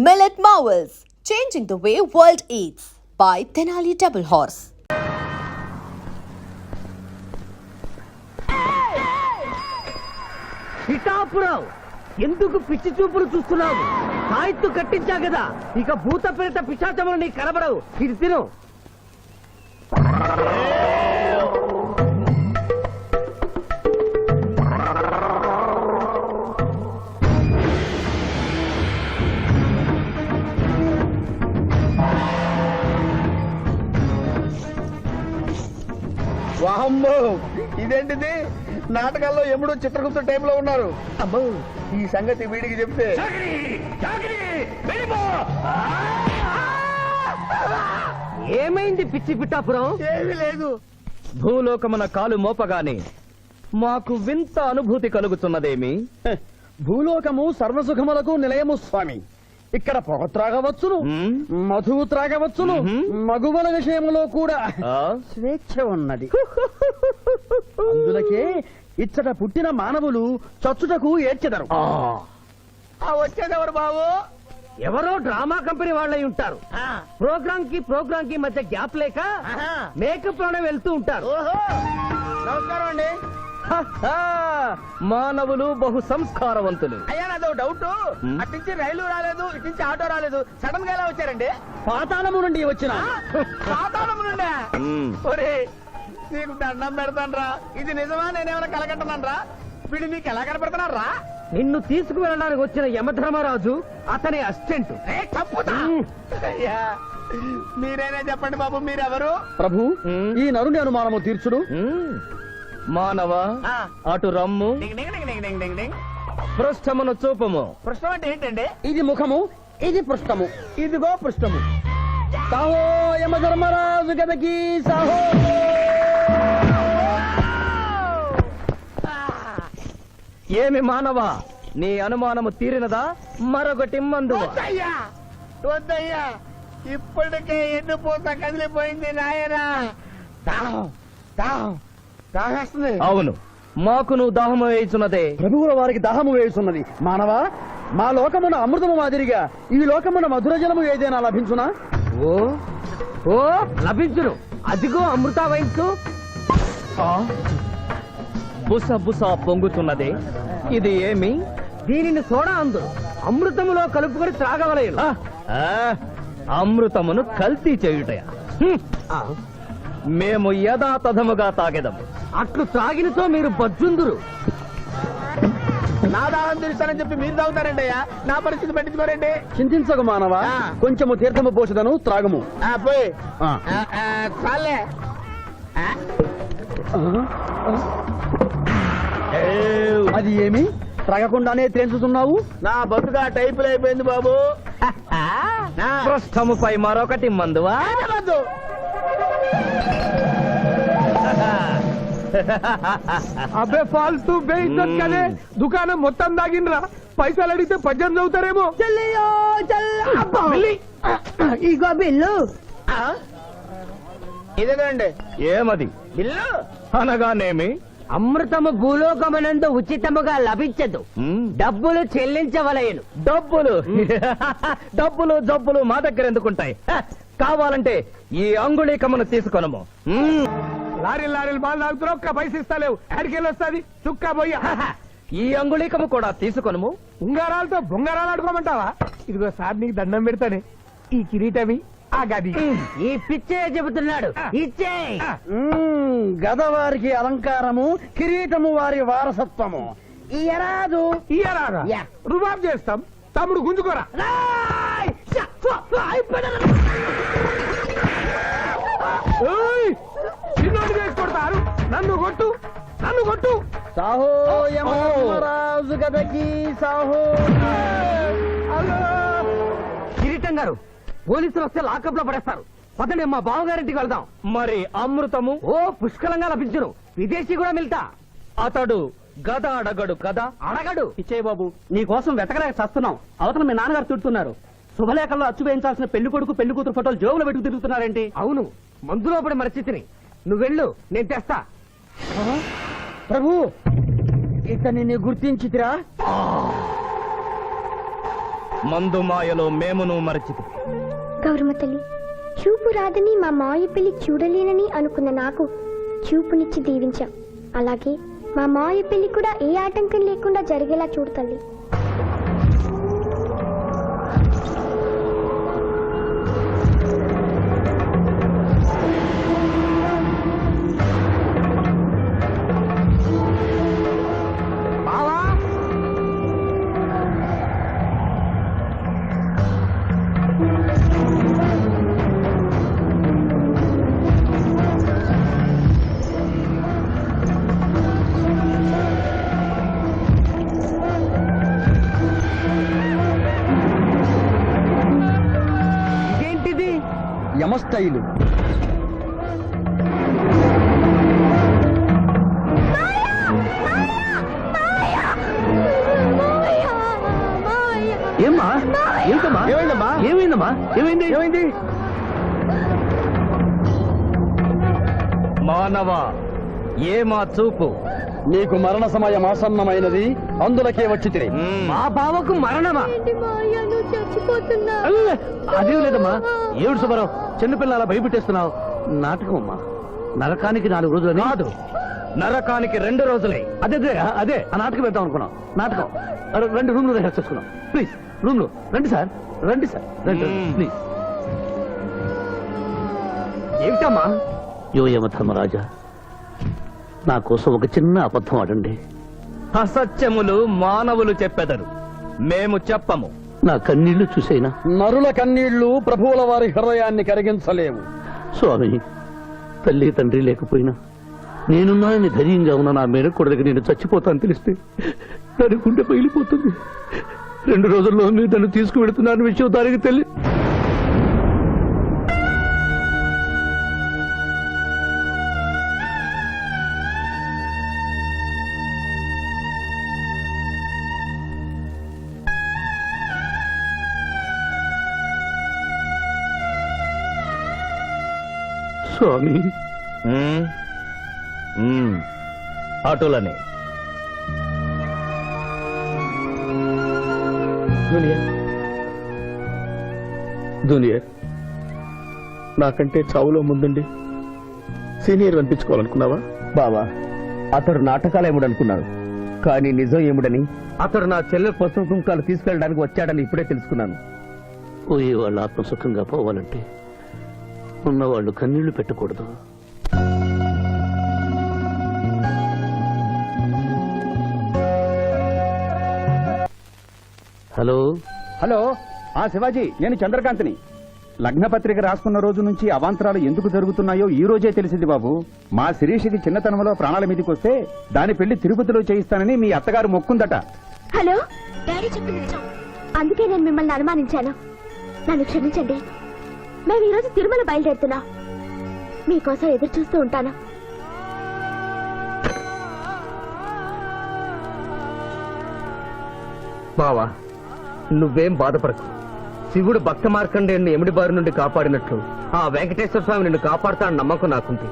Millet Marvels, changing the way world eats by Tenali Double Horse. Pithapuram ఎందుకు పిచ్చి చూపులు చూస్తున్నావు? సాయిత్తు కట్టించా కదా, ఇక భూత ప్రేత పిశాచములు నీ కనబడవు. ఇది తిను. వామ్మో, ఇదేంటిది? నాటకాల్లో ఎముడు చిత్రగుప్త టైంలో ఉన్నారు. అమ్మో, ఈ సంగతి వీడికి చెప్తే ఏమైంది పిచ్చి పిఠాపురం? ఏమీ లేదు. భూలోకమున కాలు మోపగానే మాకు వింత అనుభూతి కలుగుతున్నదేమి? భూలోకము సర్వసుఖములకు నిలయము స్వామి. ఇక్కడ పొగ త్రాగవచ్చును, మధువు త్రాగవచ్చును, మగువల విషయంలో కూడా స్వేచ్ఛ ఉన్నది. అందులకే ఇచ్చట పుట్టిన మానవులు చచ్చుటకు ఏడ్చెదరు. వచ్చేదెవరు బాబు? ఎవరో డ్రామా కంపెనీ వాళ్ళై ఉంటారు. ప్రోగ్రామ్ కి మధ్య గ్యాప్ లేక మేకప్ లోనే వెళ్తూ ఉంటారు. నమస్కారం అండి. మానవులు బహు సంస్కారవంతులు. అయ్యా, నాదో డౌట్. అట్నుంచి రైలు రాలేదు, ఇట్నుంచి ఆటో రాలేదు, సడన్ గా ఎలా వచ్చారండి? పాతాళము నుండి వచ్చిన. పాతాళము నుండి? ఒరే, నీకు దండం పెడతానరా. ఇది నిజమా? నేనేమైనా కలగట్టనరా? వీడు నీకు ఎలా కనపడుతున్నారా? నిన్ను తీసుకువెళ్ళడానికి వచ్చిన యమధర్మరాజు అతని అసిస్టెంట్. అయ్యా, మీరైనా చెప్పండి బాబు, మీరెవరు? ప్రభు, ఈ నరుని అనుమానము తీర్చుడు. మానవ, అటు రమ్ము, పృష్ఠమును చూపము. పృష్ఠం అంటే ఏంటండి? ఇది ముఖము, ఇది పృష్ఠము. ఇదిగో పృష్ఠము. సాహో యమధర్మరాజు గదకి సాహో. ఏమి మానవ, నీ అనుమానము తీరినదా? మరొకటి మందు. వద్దయ్యా, ఇప్పటికే ఎన్ను పూత కదిలిపోయింది నాయనా. అవును, మాకును దాహము వేయుచున్నదే. ప్రభువుల వారికి దాహము వేయుచున్నది. మానవ, మా లోకమున అమృతము మాదిరిగా ఈ లోకమున మధుర జలము ఏదైనా లభించునా? ఓ ఓ లభించును. అదిగో అమృత వయస్సు. బుస బుస పొంగుతున్నదే, ఇది ఏమి? దీనిని సోడా అందు అమృతములో కలుపుకొని త్రాగవలేను. అమృతమును కల్తీ చేయుటయా? మేము యథాతథముగా తాగెదము. అట్లు త్రాగినతో మీరు బజ్జుందురు. నా దాహం తీరుస్తానని చెప్పి మీరు తాగుతారండి అయ్యా. నా పరిస్థితి పట్టించుకోరండి. చింతించకు మానవ, కొంచెము తీర్థము పోషదను, త్రాగము. పోయి చాలే. అది ఏమి? త్రాగకుండానే తేల్చుతున్నావు? నా బతుగా టైపులు అయిపోయింది బాబు. పృష్ఠముపై మరొకటి మందువా? అబ్బే ఫాల్తూ బేయిజ్జత్ కదే. దుకాణం మొత్తం దాగినరా. పైసలు అడిగితే పద్యం చదువుతారేమో. ఇగో బిల్లు. ఇదేనండి ఏమది? బిల్లు అనగానేమి? అమృతము భూలోకమునందు ఉచితముగా లభించదు, డబ్బులు చెల్లించవలయను. డబ్బులు డబ్బులు జబ్బులు మా దగ్గర ఎందుకుంటాయి? కావాలంటే ఈ అంగుళీకమును తీసుకొనము. లారీలు బాగా తాగుతున్నావు, ఒక్క పైసలు ఇస్తలేవు. ఆడికెళ్ళి వస్తుంది చుక్క పోయి. ఈ అంగుళీకము కూడా తీసుకొనము. ఉంగరాలతో బొంగరాలు ఆడుకోమంటావా? ఇదిగో సార్, నీకు దండం పెడతానే. ఈ కిరీటమి, ఆ గది. ఈ పిచ్చే చెబుతున్నాడు. ఇచ్చే. గదవారికి అలంకారము, కిరీటము వారి వారసత్వము. ఇయరాదు ఇయ్యరారా? రుబాబ్ చేస్తాం. తమ్ముడు గుంజుకోరా. చిన్నోడు చేసి కొడతారు. నన్ను కొట్టు, నన్ను కొట్టు. సాహో యమధర్మరాజు గదకి సాహో. కిరీటం గారు, పోలీసులు వస్తే లాకప్ లో పడేస్తారు. పదండి, మా బావగారింటికి వెళ్దాం. మరి అమృతము? ఓ పుష్కలంగా లభించును. విదేశీ కూడా మిల్తా. అతడు గద అడగడు కదా? అడగడు. ఇచ్చే బాబు, నీ కోసం వెతకలేక చస్తున్నాం. అవతల మీ నాన్నగారు తిడుతున్నారు. శుభలేఖల్లో అచ్చు వేయించాల్సిన పెళ్లి కొడుకు పెళ్లి కూతురు ఫోటోలు జోబులు పెట్టుకు తిరుగుతున్నారేంటి? అవును, మందులో పడి మరచితిని. నువ్వెళ్ళు, నేను తెస్తా. ప్రభు, ఇతన్ని గుర్తించితిరా? మందు మాయలో మేమును మరచితి. గౌరమ్మ తల్లి, చూపు రాదని మా మాయ పెళ్లి చూడలేనని అనుకున్న నాకు చూపునిచ్చి దీవించాం. అలాగే మా మాయ పెళ్లి కూడా ఏ ఆటంకం లేకుండా జరిగేలా చూడు తల్లి. ఇదేంటిది? యమస్టైలు. ఏమ్మా? ఏంటమ్మా? ఏమైందమ్మా? ఏమైందమ్మా? ఏమైంది? ఏమైంది? మానవ ఏ మా చూపు. నీకు మరణ సమయం ఆసన్నమైనది, అందులకే వచ్చి మా బావకు మరణమా? చచ్చిపోతున్నా. అదేం లేదమ్మా. ఏడు సుబ్బారావు, చిన్నపిల్ల అలా భయపెట్టేస్తున్నావు. నాటకం అమ్మా. నరకానికి 4 రోజులు కాదు, నరకానికి 2 రోజులే. అదే అదే అదే ఆ నాటకం పెడతాం అనుకున్నాం. నాటకం 2 రూమ్లు రిహార్స్ చేసుకున్నాం. ప్లీజ్ రూమ్ లో రండి సార్, రండి సార్, రండి ప్లీజ్. ఏమిటమ్మా? యోయమ ధర్మరాజా, నా కోసం ఒక చిన్న అబద్ధం ఆడండి. అసత్యములు మానవులు చెప్పెదరు, మేము చెప్పము. నా కన్నీళ్లు చూసేనా? నరుల కన్నీళ్లు ప్రభువుల వారి హృదయాన్ని కరిగించలేవు. స్వామి, తల్లి తండ్రి లేకపోయినా నేనున్నానని ధైర్యంగా ఉన్న నా మేనకొడలికి నేను చచ్చిపోతాను తెలిస్తే దాని గుండె పగిలిపోతుంది. 2 రోజుల్లో మీరు నన్ను తీసుకువెడుతున్నాను విషయం దానికి తెలియ. స్వామి, అటులనే జూనియర్, నాకంటే చావులో ముందుండి సీనియర్ అనిపించుకోవాలనుకున్నావా? బావా, అతడు నాటకాలు ఏముడనుకున్నాడు, కానీ నిజం ఏముడని అతడు నా చెల్లె పసుపు కుంకాలు తీసుకెళ్ళడానికి వచ్చాడని ఇప్పుడే తెలుసుకున్నాను. పోయే వాళ్ళు ఆత్మసుఖంగా పోవాలంటే ఉన్నవాళ్ళు కన్నీళ్లు పెట్టకూడదు. హలో హలో, శివాజీ, నేను చంద్రకాంత్ని. లగ్నపత్రిక రాసుకున్న రోజు నుంచి అవాంతరాలు ఎందుకు జరుగుతున్నాయో ఈ రోజే తెలిసింది బాబు. మా శిరీషికి చిన్నతనంలో ప్రాణాల మీదకి వస్తే దాని పెళ్లి తిరుపతిలో చేయిస్తానని మీ అత్తగారు మొక్కుందట. హలో, డాడీ చెప్పింది నిజం. అందుకే నేను మిమ్మల్ని అనుమానించాను. నన్ను క్షమించండి. మేము ఈరోజు తిరుమల బయలుదేరుతున్నాం. మీకోసం ఎదురు చూస్తూ ఉంటాను. బావా, నువ్వేం బాధపడకు. శివుడు భక్త మార్కండేయుని ఎమిడి బారి నుండి కాపాడినట్లు ఆ వెంకటేశ్వర స్వామి నిన్ను కాపాడుతాడని నమ్మకం నాకుంది.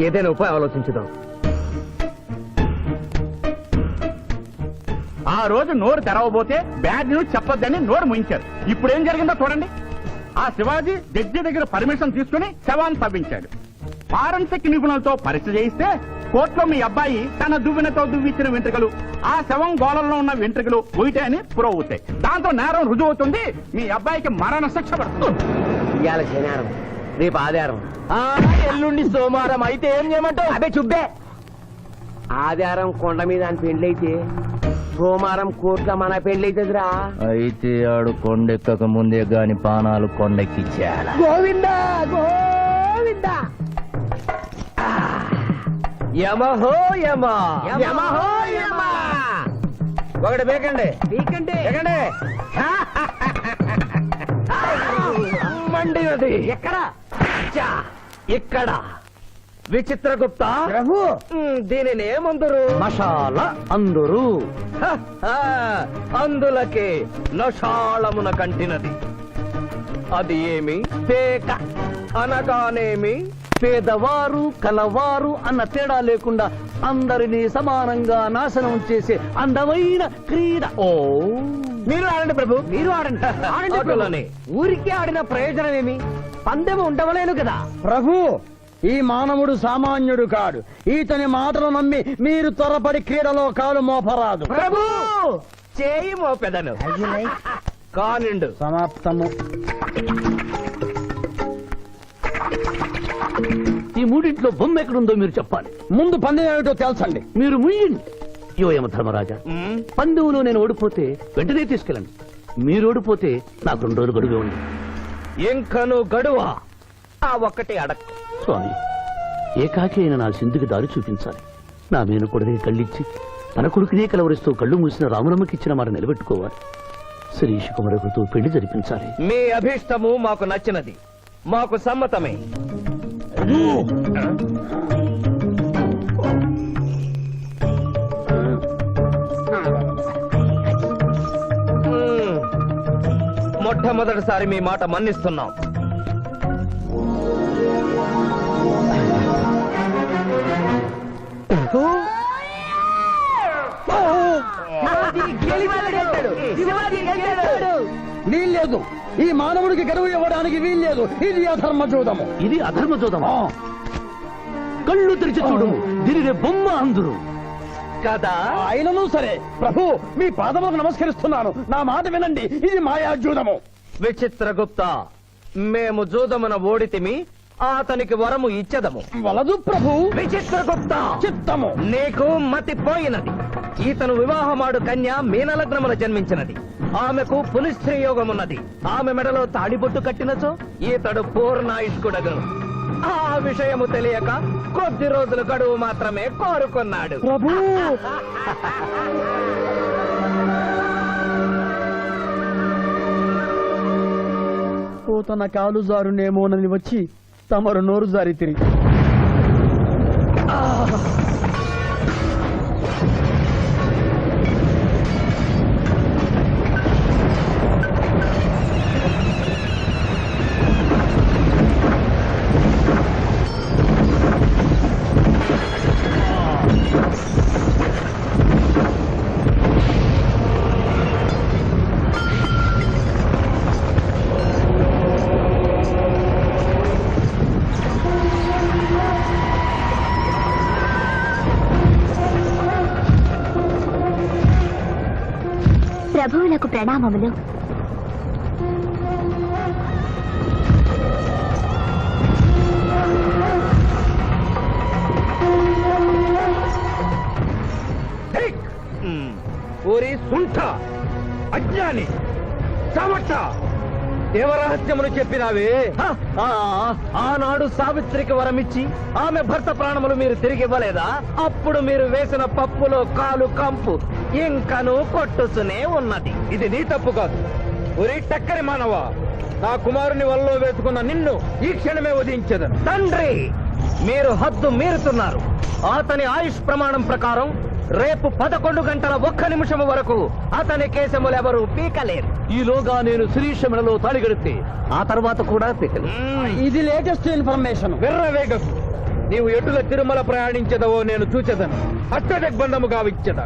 ఏదైనా ఉపాయం ఆలోచించుదాం. ఆ రోజు నోరు తెరవబోతే బ్యాడ్ న్యూస్ చెప్పొద్దని నోరు ముయించారు. ఇప్పుడు ఏం జరిగిందో చూడండి. ఆ శివాజీ జడ్జి దగ్గర పర్మిషన్ తీసుకుని శవాన్ని తవ్వించాడు. ఫారెన్సిక్ నిపుణులతో పరీక్ష చేయిస్తే కోర్టులో మీ అబ్బాయి తన దువ్వెనతో దువ్విచ్చిన వెంట్రుకలు ఆ శవం గోళంలో ఉన్న వెంట్రుకలు ఒకటే అని ప్రూవ్ అవుతాయి. దాంతో నేరం రుజువు అవుతుంది. మీ అబ్బాయికి మరణ శిక్ష పడుతుంది. ఇవాళ శనివారం, రేపు ఆదివారం, ఎల్లుండి సోమవారం. అయితే ఏం చేయమంటావు? అదే చుబ్బే. ఆదివారం కొండ మీద అని పెండ్లైతే సోమవారం కోర్టులో మన పెండ్లైతుందిరా. అయితే ఆడు కొండెక్కక ముందే గాని పానాలు కొండెక్కిచ్చేయాల. గోవిందా గోవిందా. యమహో యమ, యమహో యమ. ఒకటి బేకండి, నీకంటే బేకండి. మండినది ఎక్కడ? చా, ఇక్కడ. విచిత్రగుప్త, ప్రభు, దీనిని ఏమందరు? మసాల అందరూ అందులకే నషాళమున కంటినది. అది ఏమి? పేక అనగానేమి? పేదవారు కలవారు అన్న తేడా లేకుండా అందరినీ సమానంగా నాశనం చేసే అందమైన క్రీడ. ఓ మీరు ఆడండి ప్రభు, మీరు ఆడండి. ఆడండి ప్రభు. ఆటోలోనే. ఊరికే ఆడిన ప్రయోజనం ఏమి? పందెం ఉండవలేను కదా. ప్రభు, ఈ మానవుడు సామాన్యుడు కాడు. ఈతని మాటలు నమ్మి మీరు త్వరపడి క్రీడలో కాలు మోపరాదు. ప్రభు చేయి మోపెదను. కానిండు. సమాప్తము. ఈ మూడింట్లో బొమ్మ ఎక్కడుందో మీరు చెప్పాలి. ముందు పందెం ఏమిటో తెలుసండి. మీరు ముయ్యండి. యోయమ ధర్మరాజా, పందెంలో నేను ఓడిపోతే వెంటనే తీసుకెళ్ళండి. మీరు ఓడిపోతే నాకు 2 రోజులు గడువే ఉంది. ఇంకను గడువా? ఆ ఒక్కటి అడక్. స్వామి, ఏకాకి అయిన నా సింధుకి దారి చూపించాలి. నా మేను కొడుకుని కళ్ళిచ్చి తన కొడుకునే కలవరిస్తూ కళ్ళు మూసిన రామరమ్మకి ఇచ్చిన మాట నిలబెట్టుకోవాలి. శిరీష్ కుమారకుతో పెళ్లి జరిపించాలి. మీ అభీష్టము మాకు నచ్చినది, మాకు సమ్మతమే. మొట్టమొదటిసారి మీ మాట మన్నిస్తున్నాం. వీల్లేదు. ఈ మానవుడికి గడువు ఇవ్వడానికి వీల్లేదు. ఇది అధర్మ జూదము. ఇది అధర్మ జోదమా? కళ్ళు తెరిచి చూడు, దీనిని బొమ్మ అందురు కదా. అయినను సరే ప్రభు, మీ పాదములకు నమస్కరిస్తున్నాను. నా మాట వినండి. ఇది మాయా జూదము. విచిత్రగుప్త, మేము జూదమున ఓడితిమి, అతనికి వరము ఇచ్చదము. వలదు ప్రభు. విచిత్రగుప్త, చిత్తము. నీకు మతి పోయినది. ఈతను వివాహమాడు కన్య మీనలగ్నమున జన్మించినది. ఆమెకు పునిస్త్రీ యోగమున్నది. ఆమె మెడలో తాడిబొట్టు కట్టినచో ఈతడు పూర్ణాయుష్కుడగను. ఆ విషయము తెలియక కొద్ది రోజుల గడువు మాత్రమే కోరుకున్నాడు. ప్రభు, తన కాలు జారునేమోనని వచ్చి తమరు నోరు జారి తిరిగి ప్రభువులకు ప్రణామములు. ఊరి సుంఠ, అజ్ఞాని, సమర్థ, దేవరహస్యమును చెప్పినావే. ఆనాడు సావిత్రికి వరమిచ్చి ఆమె భర్త ప్రాణములు మీరు తిరిగి ఇవ్వలేదా? అప్పుడు మీరు వేసిన పప్పులో కాలు కంపు ఇంకను కొట్టుతూనే ఉన్నది. ఇది నీ తప్పు కాదు. ఒరి టక్కరి మానవ, నా కుమారుని వల్లో వేసుకున్న నిన్ను ఈ క్షణమే వధించదను. తండ్రి, మీరు హద్దు మీరుతున్నారు. అతని ఆయుష్ ప్రమాణం ప్రకారం రేపు 11 గంటల 1 నిమిషం వరకు అతని కేశములెవరూ పీకలేరు. ఈలోగా నేను శిరీష మెడలో తాళిగడితే ఆ తర్వాత కూడా పీకలేదు. ఇది లేటెస్ట్ ఇన్ఫర్మేషన్. వెర్రవేగకు. నీవు ఎటుల తిరుమల ప్రయాణించదవో నేను చూచెదను. అష్టదిగ్బంధము గావిచ్చద.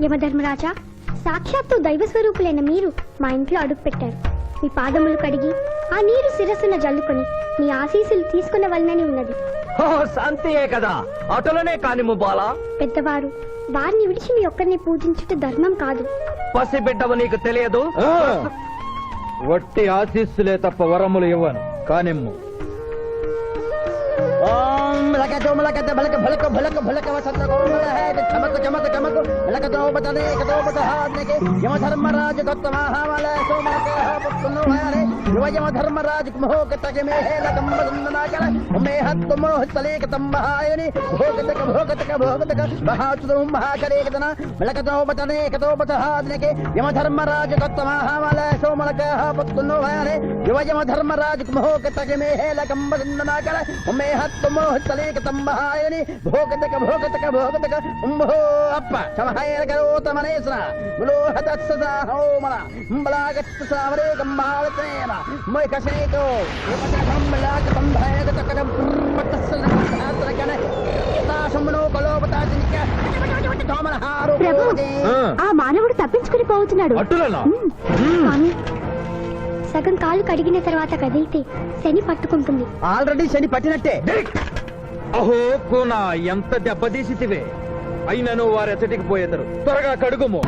యమధర్మరాజా, సాక్షాత్తు దైవ స్వరూపులైన మీరు మా ఇంట్లో అడుగు పెట్టారు. మీ పాదములు కడిగి ఆ నీరు శిరస్సున జల్లుకొని మీ ఆశీస్సులు తీసుకునవలనని ఉన్నది. ఓ శాంతియే కదా, అటులనే కానిము బాలా. పెద్దవారు, వారిని విడిచి మీ ఒక్కరిని పూజించుట ధర్మం కాదు. పసిబిడ్డవు నీకు తెలియదు. వట్టి ఆశీస్సులే తప్ప వరములు ఇవ్వను. కానిమ్ము. ఓం లకతో మలకత బలక భలక భలక భలక వసత గోమల హే చమక చమక చమక లకతో బతనే కతో బతహానకే యమ ధర్మరాజ దత్తమహామల సోమక పుత్తును హరే యువ ధర్మరాజ మోహకతక మే హే లకం బదనాకల మే హత్ మోహతలేక తంబహాయని భోగతక బహాచుదం మహాకరే కదన లకతో బతనే కతో బతహానకే యమ ధర్మరాజ దత్తమహామల సోమక పుత్తును హరే యువ ధర్మరాజ మోహకతక మే హే లకం బదనాకల మే హత్ మోహతలే తంబహాయని భోగతక భోగతక భోగతక ఉంభో అప్ప సమహాయన కరోతమనేశ్వర ములోహతత్సదా హోమల అంబలాగత్త సావరే గంబాళతేన మై కసేతో ఏమకం తంభాయక తకడం పట్టసన ధాత్రకన తాశమునో కలోపతాజినిక తోమలహారు ప్రభు ఆ మానవుడు తప్పించుకుని పోతున్నాడు స్వామి సగం కాలు కడిగిన తర్వాత కదిలితే శని పట్టుకుంటుంది. ఆల్రెడీ శని పట్టినట్టే. అహో కోనా ఎంత దెబ్బతీసితివే అయినను వారెచ్చటికి పోయేదరు త్వరగా కడుగుము.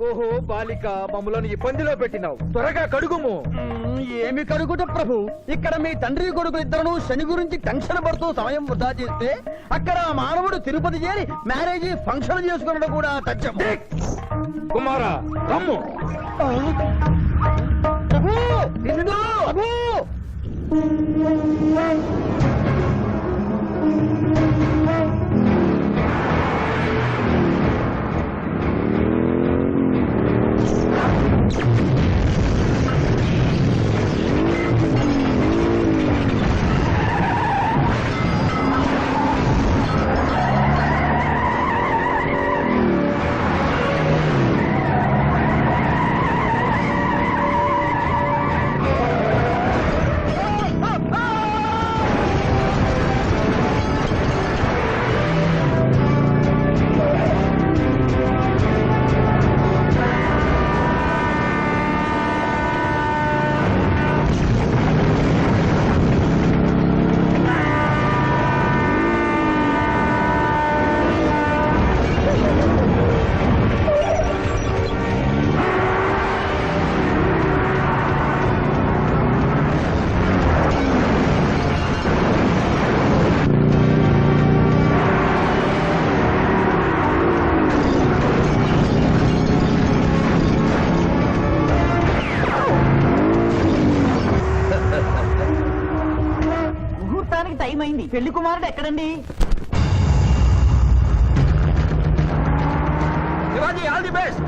ఓహో బాలిక మమ్మలను ఇబ్బందిలో పెట్టినావు త్వరగా కడుగుము. ఏమి కడుగుట ప్రభు, ఇక్కడ మీ తండ్రి కొడుకు ఇద్దరు శని గురించి టెన్షన్ పడుతూ సమయం వృధా చేస్తే అక్కడ ఆ మానవుడు తిరుపతి చేరి మ్యారేజ్ ఫంక్షన్ చేసుకున్నట్టు కూడా తచ్చం. కుమారా రమ్ము. ప్రభు నిన్ను ప్రభు టైం అయింది. పెళ్లి కుమారుడు ఎక్కడండి? Shivaji all the best.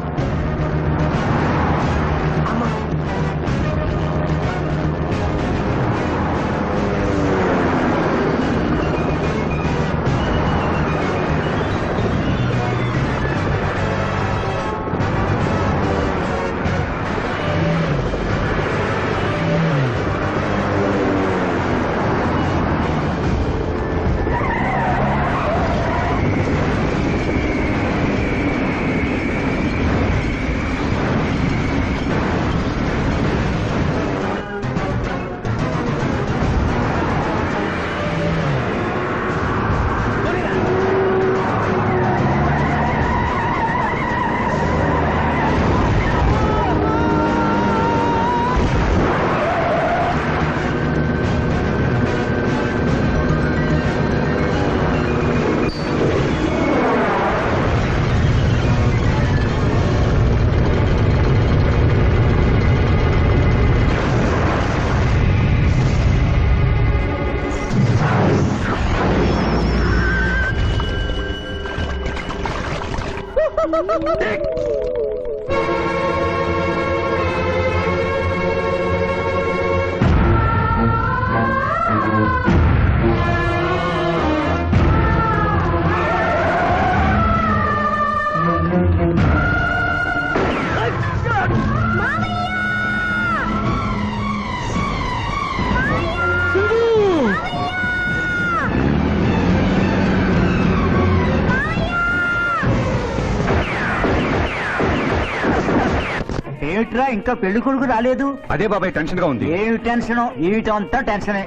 ఏమిట్రా ఇంకా పెళ్లి కొడుకు రాలేదు? అదే బాబాయ్ టెన్షన్ గా ఉంది. ఏమి టెన్షన్? ఏమిటంతా టెన్షనే.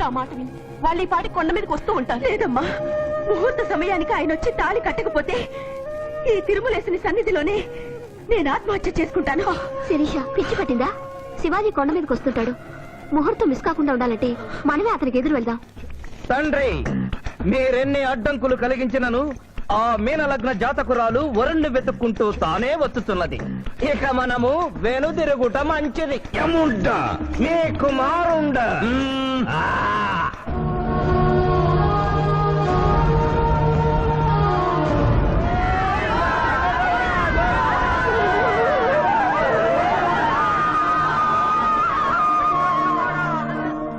నా మాట విని వాళ్ళు ఈ పాటి కొండ మీదకి వస్తూ ఉంటారు. లేదమ్మా, ముహూర్త సమయానికి ఆయన వచ్చి తాళి కట్టకపోతే ఈ తిరుమలేసిన సన్నిధిలోనే నేను ఆత్మహత్య చేసుకుంటాను. శిరీష పిచ్చి పట్టిందా? శివాజీ కొండ మీదకి వస్తుంటాడు. ముహూర్తం మిస్ కాకుండా ఉండాలంటే మనమే అతనికి ఎదురు వెళ్దాం. తండ్రి, మీరెన్ని అడ్డంకులు కలిగించినను ఆ మీనలగ్న జాతకురాలు వరుణ్ణి వెతుక్కుంటూ తానే వచ్చుతున్నది. ఇక మనము వెనుదిరుగుట మంచిది. యముండ మీ కుమారుండ.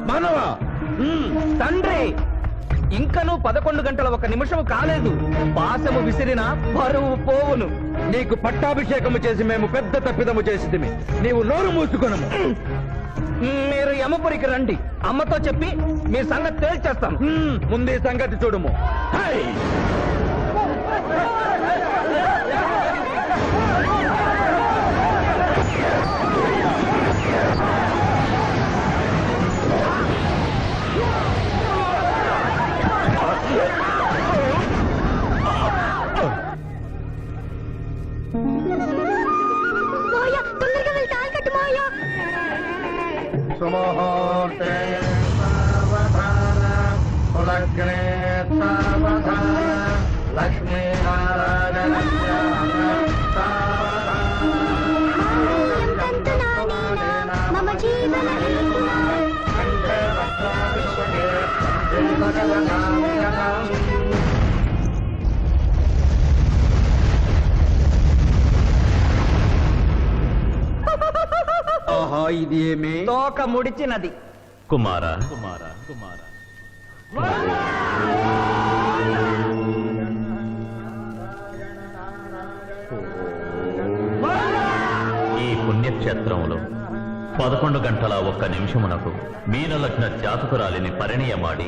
మనవా తండ్రి, ఇంకనూ 11 గంటల 1 నిమిషం కాలేదు. పాశము విసిరిన పరువు పోవును. నీకు పట్టాభిషేకము చేసి మేము పెద్ద తప్పిదము చేసిదిమి. నీవు నోరు మూసుకొనము. మీరు యమపురికి రండి. అమ్మతో చెప్పి మీ సంగతి తేల్చేస్తాను. ముందు ఈ సంగతి చూడుము. హై! మాయా, తొందరగా వెళ్ళి తాళి కట్టు మాయా. సుముహూర్తే సావధాన కులగ్నే సావధాన లక్ష్మీనారాయణ మమ జీవన ఆహా, ఇది ఏమి? తోక ముడిచినది. కుమారా, ఈ పుణ్యక్షేత్రంలో 11 గంటల 1 నిమిషమునకు మీనలగ్న జాతకురాలిని పరిణయమాడి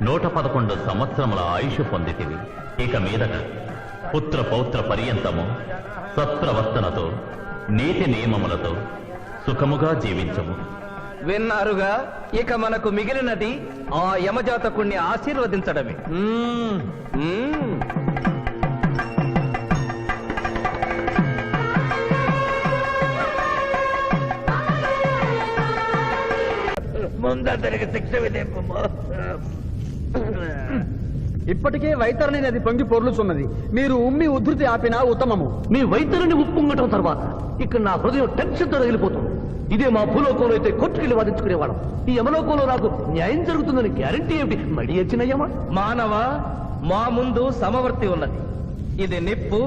111 సంవత్సరముల ఆయుష్ పొందితివి. ఇక మీదట పుత్ర పౌత్ర పర్యంతము సత్ప్రవర్తనతో నీతి నియమములతో సుఖముగా జీవించము. విన్నారుగా, ఇక మనకు మిగిలినది ఆ యమజాతకుణ్ణి ఆశీర్వదించడమే. ముందరికి శిక్ష విధింపు. ఇప్పటికే వైతరణి నది పొంగి పొర్లుచున్నది. మీరు ఉమ్మి ఉధృతి ఆపినా ఉత్తమము. మీ వైద్యులని ఉప్పొంగటం తర్వాత ఇక్కడ నా హృదయం టెన్షన్ తో రగిలిపోతుంది. ఇదే మా భూలోకంలో అయితే కోర్టుకెళ్ళి వాదించుకునేవాళ్ళం. ఈ యమలోకంలో నాకు న్యాయం జరుగుతుందని గ్యారంటీ ఏమిటి? మడి వచ్చినయ్యమా? మానవ, మా ముందు సమవర్తి ఉన్నది. ఇది నిప్పు,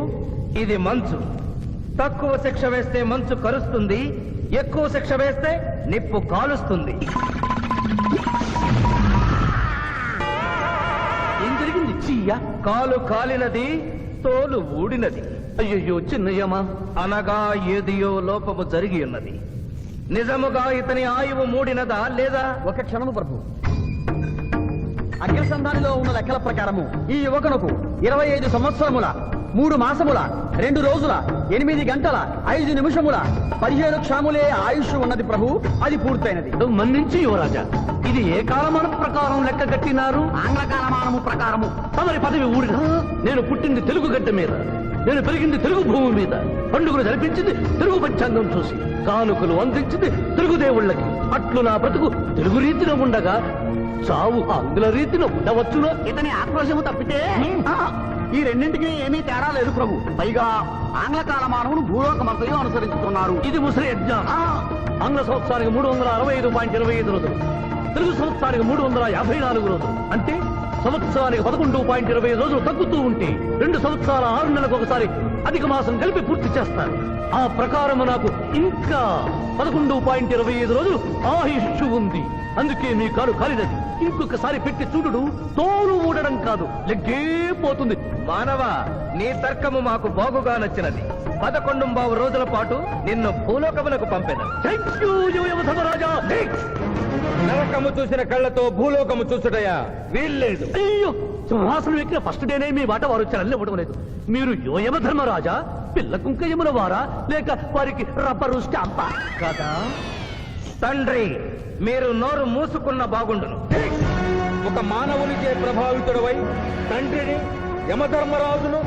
ఇది మంచు. తక్కువ శిక్ష వేస్తే మంచు కరుస్తుంది, ఎక్కువ శిక్ష వేస్తే నిప్పు కాలుస్తుంది. ఏం జరిగింది? చీయ కాలు కాలినది, తోలు ఊడినది. అయ్యయ్యో చిన్నయ్యమా. అనగా ఏదియో లోపము జరిగి ఉన్నది. నిజముగా ఇతని ఆయువు మూడినదా లేదా? ఒక క్షణము ప్రభు. అగ్రసంధానిలో ఉన్న లెక్కల ప్రకారము ఈ యువకునకు 25 సంవత్సరముల 3 మాసముల 2 రోజుల 8 గంటల 5 నిమిషముల 15 క్షణములే ఆయుష్ ఉన్నది ప్రభు. అది పూర్తయినది. మన్నించి యువరాజా, ఇది ఏ కాలమానం ప్రకారం లెక్క కట్టినారు? ఆంగ్ల కాలమానము ప్రకారము. తమరి పదవి ఊడిన నేను పుట్టింది తెలుగు గడ్డ మీద. నేను పెరిగింది తెలుగు భూమి మీద, పండుగలు జరిపించింది తెలుగు పంచాంగం చూసి, కానుకలు అందించింది తెలుగు దేవుళ్ళకి. అట్లు నా బ్రతుకు తెలుగు రీతిలో ఉండగా చావు ఆంగ్ల రీతిలో ఉండవచ్చునో? ఇతని ఆక్రోశము తప్పితే ఈ రెండింటికి ఏమీ తేడా లేదు ప్రభు. పైగా ఆంగ్ల కాలమానవును భూలోకమంతయు అనుసరించుతున్నారు. ఇది ముసలి యజ్ఞం. ఆంగ్ల సంవత్సరానికి 365.25 రోజులు, తెలుగు సంవత్సరానికి 354 రోజులు. అంటే సంవత్సరానికి 11.25 రోజులు తగ్గుతూ ఉంటే 2 సంవత్సరాల 6 నెలలకు ఒకసారి అధిక మాసం కలిపి పూర్తి చేస్తారు. ఆ ప్రకారము నాకు ఇంకా 11.25 రోజులు ఆయుష్షు ఉంది. అందుకే మీ కాలు కాలినది. ఇంకొకసారి పెట్టి చూడు, తోలు ఊడడం కాదు, లెగ్గే పోతుంది. మానవ, నీ తర్కము మాకు బాగుగా నచ్చినది. 11 రోజుల పాటు నిన్ను భూలోకమునకు పంపెద. నరకము చూసిన కళ్ళతో భూలోకము చూసుటయా వీల్లేదు. అయ్యో, సింహాసనం ఎక్కిన ఫస్ట్ డేనే మీ మాట వారు వచ్చారని ఇవ్వడం లేదు. మీరు యోయమ ధర్మరాజా, పిల్ల కుంక యముల వారా, లేక వారికి రబ్బరు స్టాంపా కదా? తండ్రి, మీరు నోరు మూసుకున్న బాగుండును. ఒక మానవునికే ప్రభావితుడవై తండ్రిని, యమధర్మరాజును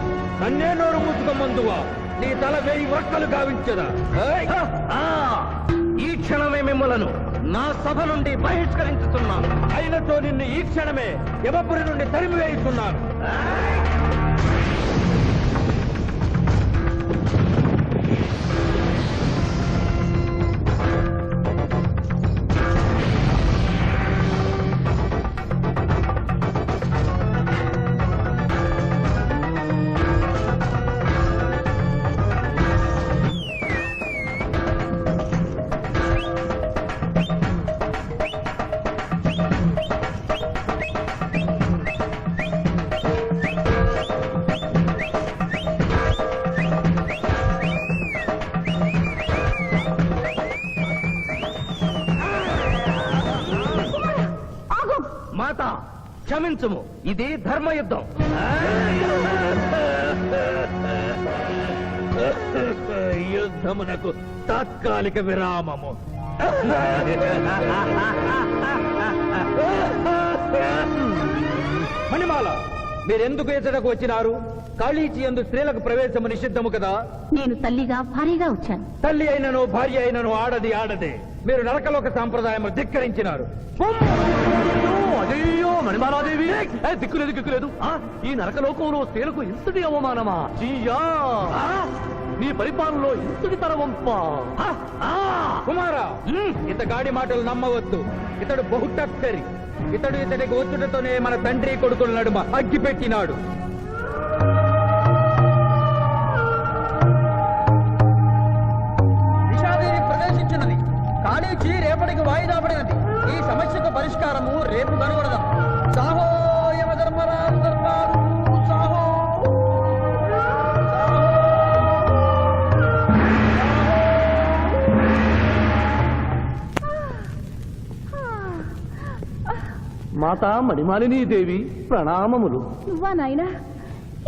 నన్నే నోరు మూసుకోమందువా? నీ తల 1000 వక్కలు గావించదా? ఈ క్షణమే మిమ్మలను నా సభ నుండి బహిష్కరించుతున్నాను. అయినతో నిన్ను ఈ క్షణమే యమపురి నుండి తరిమి వేయిస్తున్నాను. మాత, క్షమించుము, ఇది ధర్మయుద్ధం. యుద్ధమునకు తాత్కాలిక విరామము. మణిమాల, మీరెందుకు ఎచ్చటకు వచ్చినారు? కాళీచి యందు స్త్రీలకు ప్రవేశము నిషిద్ధము కదా? నేను తల్లిగా భారీగా వచ్చాను. తల్లి అయినను భార్య అయినను ఆడది ఆడదే. మీరు నరకలోక సాంప్రదాయము ధిక్కరించినారు. అయ్యో మణిమాలాదేవి, దిక్కులేదు దిక్కులేదు. ఈ నరకలోకంలో స్త్రీలకు ఇంతటి అవమానమా? చీయా, నీ పరిపాలనలో ఇంతటి తరవంపా? కుమారా, ఇతగాడి మాటలు నమ్మవద్దు. ఇతడు బహుటక్కరి. ఇతడికి వచ్చుటతోనే మన తండ్రి కొడుకుల నడుమ అగ్గి పెట్టినాడు. విషాదేవి ప్రవేశించినది. కాళీచి రేపటికి వాయిదా పడినది. ఈ సమస్యకు పరిష్కారము రేపు కనుగొడదాం. సాహో యమధర్మరాజు దర్బారు, సాహో. మాతా మణిమాలినీ దేవి ప్రణామములు. నువ్వా నాయనా?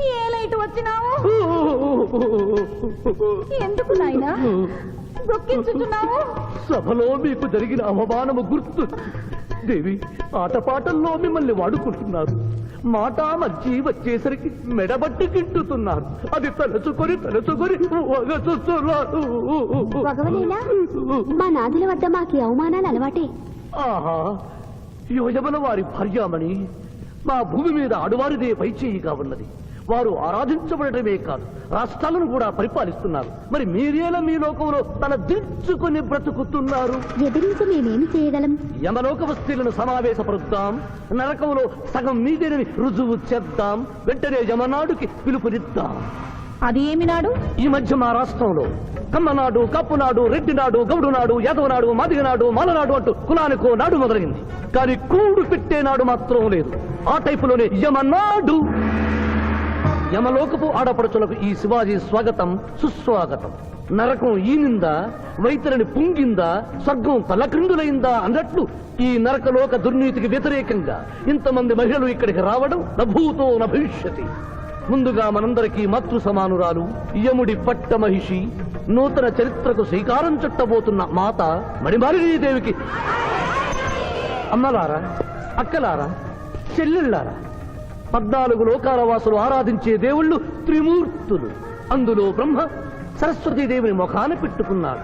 ఏ లైట్ వచ్చినావు? ఎందుకు నాయనా దుఃఖించుతున్నావు? సభలో మీకు జరిగిన అవమానము గుర్తు. దేవి, ఆటపాటల్లో మిమ్మల్ని వాడుకుంటున్నారు. మాట మర్చి వచ్చేసరికి మెడబట్టి గిట్టుతున్నారు. అది తలుచుకొని భగవనేలా మా నాదుల వద్ద మాకి అవమానాలు అలవాటే. ఆహా, యోజమల వారి భార్యామణి మా భూమి మీద ఆడువారిదే పైచేయిగా ఉన్నది. వారు ఆరాధించబడటమే కాదు, రాష్ట్రాలను కూడా పరిపాలిస్తున్నారు. మరి మీరేలా మీ లోకంలో తల దించుకుని బ్రతుకుతున్నారు? ఎదిరించి మేమేమి చేయగలం? యమలోక వస్తువులను సమావేశపరుద్దాం, నరకంలో సగం మీదేనని రుజువు చేద్దాం. వెంటనే యమనాడుకి పిలుపునిద్దాం. అది ఏమి నాడు? ఈ మధ్య మా రాష్ట్రంలో కమ్మనాడు, కప్పునాడు, రెడ్డినాడు, గౌడునాడు, యాదవనాడు, మాదిగనాడు, మాలనాడు అంటూ కులానికో నాడు మొదలైంది. కానీ కూడు పెట్టే నాడు మాత్రం లేదు. ఆ టైపులోనే యమనాడు. యమలోకపు ఆడపడుచులకు ఈ శివాజీ స్వాగతం సుస్వాగతం. నరకం ఈనిందా, వైతరిని పుంగిందా, స్వర్గం తలక్రిందులైందా అన్నట్లు ఈ నరకలోక దుర్నీతికి వ్యతిరేకంగా ఇంతమంది మహిళలు ఇక్కడికి రావడం నభూతో నభవిష్యతి. ముందుగా మనందరికీ మాతృ సమానురాలు, యముడి పట్ట మహిషి, నూతన చరిత్రకు శ్రీకారం చుట్టబోతున్న మాత మణిమాలినీదేవికి అమ్మలారా, అక్కలారా, చెల్లెళ్ళారా, 14 లోకాల వాసులు ఆరాధించే దేవుళ్ళు త్రిమూర్తులు. అందులో బ్రహ్మ సరస్వతీదేవిని ముఖాన పెట్టుకున్నాడు.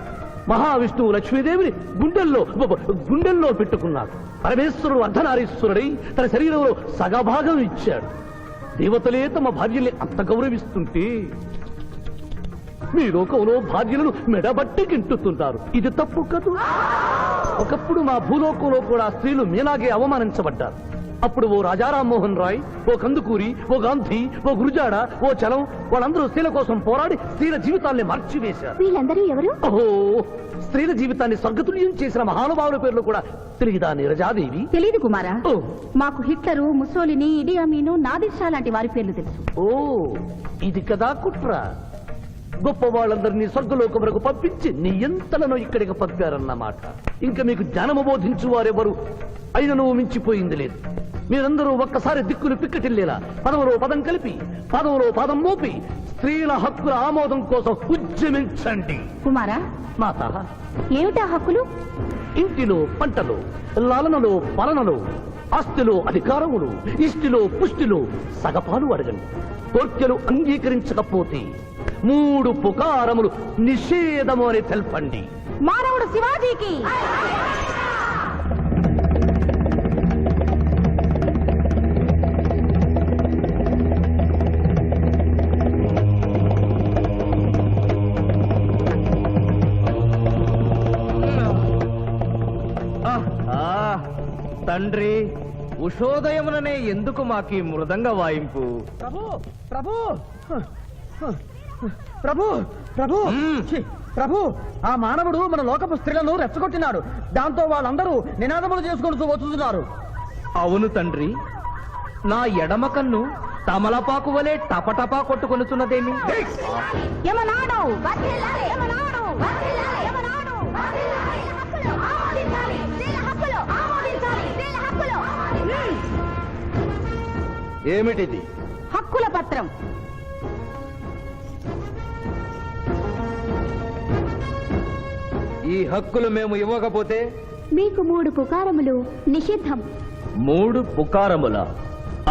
మహావిష్ణువు లక్ష్మీదేవిని గుండెల్లో పెట్టుకున్నాడు. పరమేశ్వరుడు అర్ధనారీశ్వరుడై తన శరీరంలో సగభాగం ఇచ్చాడు. దేవతలే తమ భార్యల్ని అంత గౌరవిస్తుంటే మీ లోకంలో భార్యలను మెడబట్టి గింటుతుంటారు. ఇది తప్పు కదూ. ఒకప్పుడు మా భూలోకంలో కూడా స్త్రీలు మీలాగే అవమానించబడ్డారు. అప్పుడు ఓ రాజా రామ్మోహన్ రాయ్, ఓ కందుకూరి, ఓ గాంధీ, ఓ గురుజాడ, ఓ చలం వాళ్ళందరూ స్త్రీల కోసం పోరాడి స్త్రీల జీవితాల్ని మార్చివేశారు. వీళ్ళందరూ ఎవరు? ఓహో, స్త్రీల జీవితాన్ని స్వర్గతుల్యం చేసిన మహానుభావుల పేర్లు కూడా తెలియదా నీరజాదేవి? తెలీదు కుమారా. ఓ మాకు హిట్లరు, ముసోలిని, ఇడి అమీను, నాదిర్ షా లాంటి వారి పేర్లు తెలుసు. ఓ ఇది కదా కుట్ర. గొప్ప వాళ్ళందరినీ స్వర్గలోకములకు పంపించి నీ ఎంతలను ఇక్కడికి పంపారన్నమాట. ఇంకా మీకు జ్ఞానము బోధించు వారెవరు అయినను మించిపోయింది లేదు. మీరందరూ ఒక్కసారి దిక్కులు పిక్కటిల్లేలా పదవులో పదం కలిపి పదవులో పదం మోపి స్త్రీల హక్కుల ఆమోదం కోసం ఉద్యమించండి. కుమారా, మాత, ఏమిటా హక్కులు? ఇంటిలో పంటలు, లాలనలో పాలనలో, ఆస్తిలో అధికారములు, ఇష్టిలో పుష్టిలో సగపాలు అడగండి. కోర్కెలు అంగీకరించకపోతే 3 పుకారములు నిషేధము అని తెల్పండి. మానవుడు శివాజీకి. తండ్రి, ఉషోదయముననే ఎందుకు మాకీ మృదంగ వాయింపు? ప్రభు ప్రభు ప్రభు ప్రభు ఛీ, ప్రభు, ఆ మానవుడు మన లోకపు స్త్రీలను రెచ్చగొట్టినాడు. దాంతో వాళ్ళందరూ నినాదములు చేసుకుంటూ వచ్చుతున్నారు. అవును తండ్రి, నా ఎడమ కన్ను తమలపాకు వలె టపటపా కొట్టుకొనుచున్నదేమి? యమనాడు వర్ధిల్లాలి, యమనాడు వర్ధిల్లాలి, యమనాడు వర్ధిల్లాలి. హక్కులు ఆమోదించాలి, స్త్రీల హక్కులు ఆమోదించాలి, స్త్రీల హక్కులు. ఏమిటిది? హక్కుల పత్రం. ఈ హక్కులు మేము ఇవ్వకపోతే మీకు 3 పుకారములు నిషిద్ధం. 3 పుకారముల?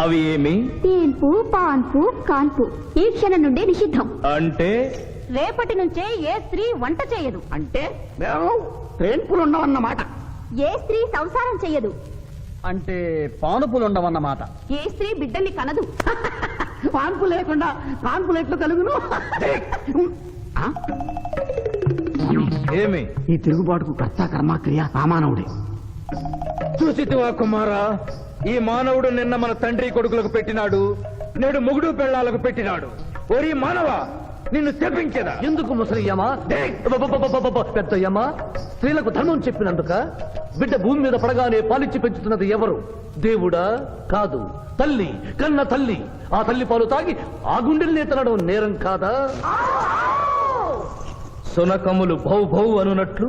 అవి ఏమి? తేన్పు, పాన్పు, కాన్పు ఈ క్షణం నుండి నిషిద్ధం. అంటే రేపటి నుంచే ఏ స్త్రీ వంట చేయదు. అంటే మేము ట్రేన్పులు ఉండవన్నమాట. ఏ స్త్రీ సంసారం చెయ్యదు. అంటే పానుపులు ఉండవన్నమాట. ఏ స్త్రీ బిడ్డల్ని కనదు. పాన్పు లేకుండా కాన్పులు ఎట్లు కలుగును? ఆ? ఏమి? ఈ తిరుగుబాటుకు కర్త కర్మ క్రియ సామానవుడే. చూసితివా కుమారా, ఈ మానవుడు నిన్న మన తండ్రి కొడుకులకు పెట్టినాడు, నేడు మొగుడు పెళ్ళాలకు పెట్టినాడు. ఓరి మానవ, నిన్ను శపించదా? ఎందుకు ముసలియమా, పెద్దయ్యమా? స్త్రీలకు ధర్మం చెప్పినందుక? బిడ్డ భూమి మీద పడగానే పాలిచ్చి పెంచుతున్నది ఎవరు? దేవుడా? కాదు, తల్లి, కన్న తల్లి. ఆ తల్లి పాలు తాగి ఆ గుండెల్ని తినడం నేరం కాదా? సునకములు భౌ భౌ అనునట్లు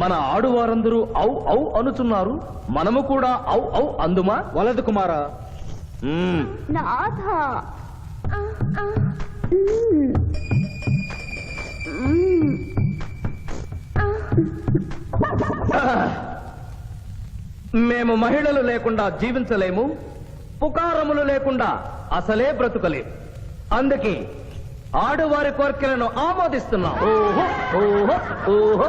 మన ఆడువారందరూ ఔ ఔ అనుచున్నారు. మనము కూడా ఔ ఔ అందుమా? వలదు కుమారా. నాథ. మేము మహిళలు లేకుండా జీవించలేము, పుకారములు లేకుండా అసలే బ్రతుకలేము. అందుకే ఆడువారి కోరికలను ఆమోదిస్తున్నాం. ఓహో ఓహో ఓహో.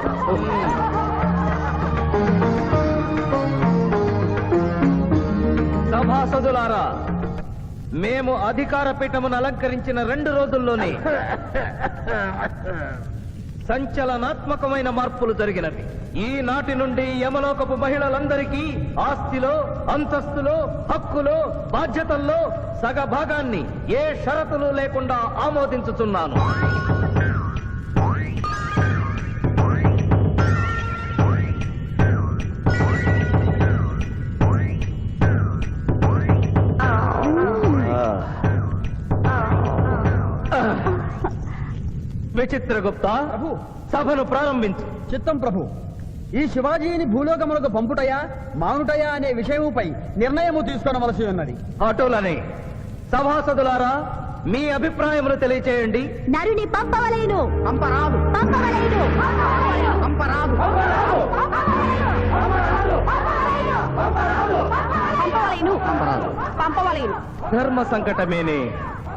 సభాసదులారా, మేము అధికార పీఠమును అలంకరించిన 2 రోజుల్లోనే సంచలనాత్మకమైన మార్పులు జరిగినవి. ఈనాటి నుండి యమలోకపు మహిళలందరికీ ఆస్తిలో, అంతస్తులో, హక్కులో, బాధ్యతల్లో సగభాగాన్ని ఏ షరతులు లేకుండా ఆమోదించుతున్నాను. విచిత్రగుప్త, సభను ప్రారంభించు. చిత్తం ప్రభు. ఈ శివాజీని భూలోకములకు పంపుటయా మానుటయా అనే విషయముపై నిర్ణయము తీసుకొనవలసి ఉన్నది. అటులనే సభాసదులారా, మీ అభిప్రాయములు తెలియచేయండి. నరుని పంపవలేను. పంపరాదు. పంపవలేను. పంపరాదు. పంపవలేను. పంపవలేను. ధర్మ సంకటమేనే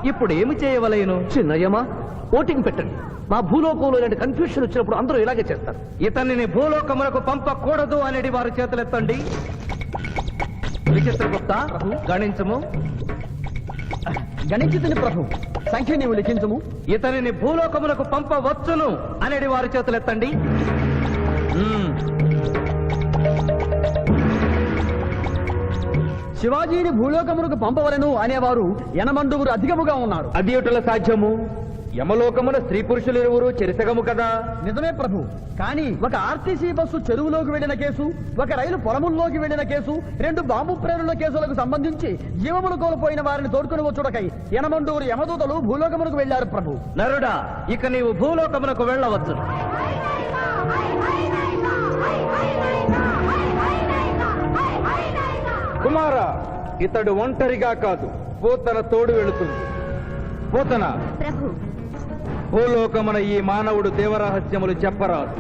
ఇప్పుడు ఏమి చేయవలెను? చిన్నయ్యమా ఓటింగ్ పెట్టండి. మా భూలోకంలో ఇలాంటి కన్ఫ్యూషన్ వచ్చినప్పుడు అందరూ ఇలాగే చేస్తారు. ఇతనిని భూలోకమునకు పంపకూడదు అనేది వారి చేతులెత్తండి. విచిత్రగుప్త గణించము. గణించుతుని ప్రభు, సంఖ్య నీవు లిఖించము. ఇతనిని భూలోకమునకు పంపవచ్చును అనేది వారి చేతులెత్తండి. శివాజీని భూలోకమునకు పంపవలను అనేవారు ఎనమండుగురు అధికముగా ఉన్నారు. అది ఎటుల సాధ్యము? యమలోకమున స్త్రీ పురుషులు ఇరువురు చెరిసగము కదా. నిజమే ప్రభు, కానీ ఒక ఆర్టీసీ బస్సు చెరువులోకి వెళ్లిన కేసు, ఒక రైలు పొలముల్లోకి వెళ్లిన కేసు, 2 బాంబు ప్రేరుల కేసులకు సంబంధించి జీవములు కోల్పోయిన వారిని తోడుకుని వచ్చుటకై ఎనమండుగురు యమదూతలు భూలోకమునకు వెళ్లారు ప్రభు. నరుడా, ఇక నీవు భూలోకమునకు వెళ్ళవచ్చు. కుమార, ఇతడు ఒంటరిగా కాదు, పోతన తోడు వెళుతుంది. పోతన, ప్రభు, భూలోకమున ఈ మానవుడు దేవరహస్యములు చెప్పరాదు.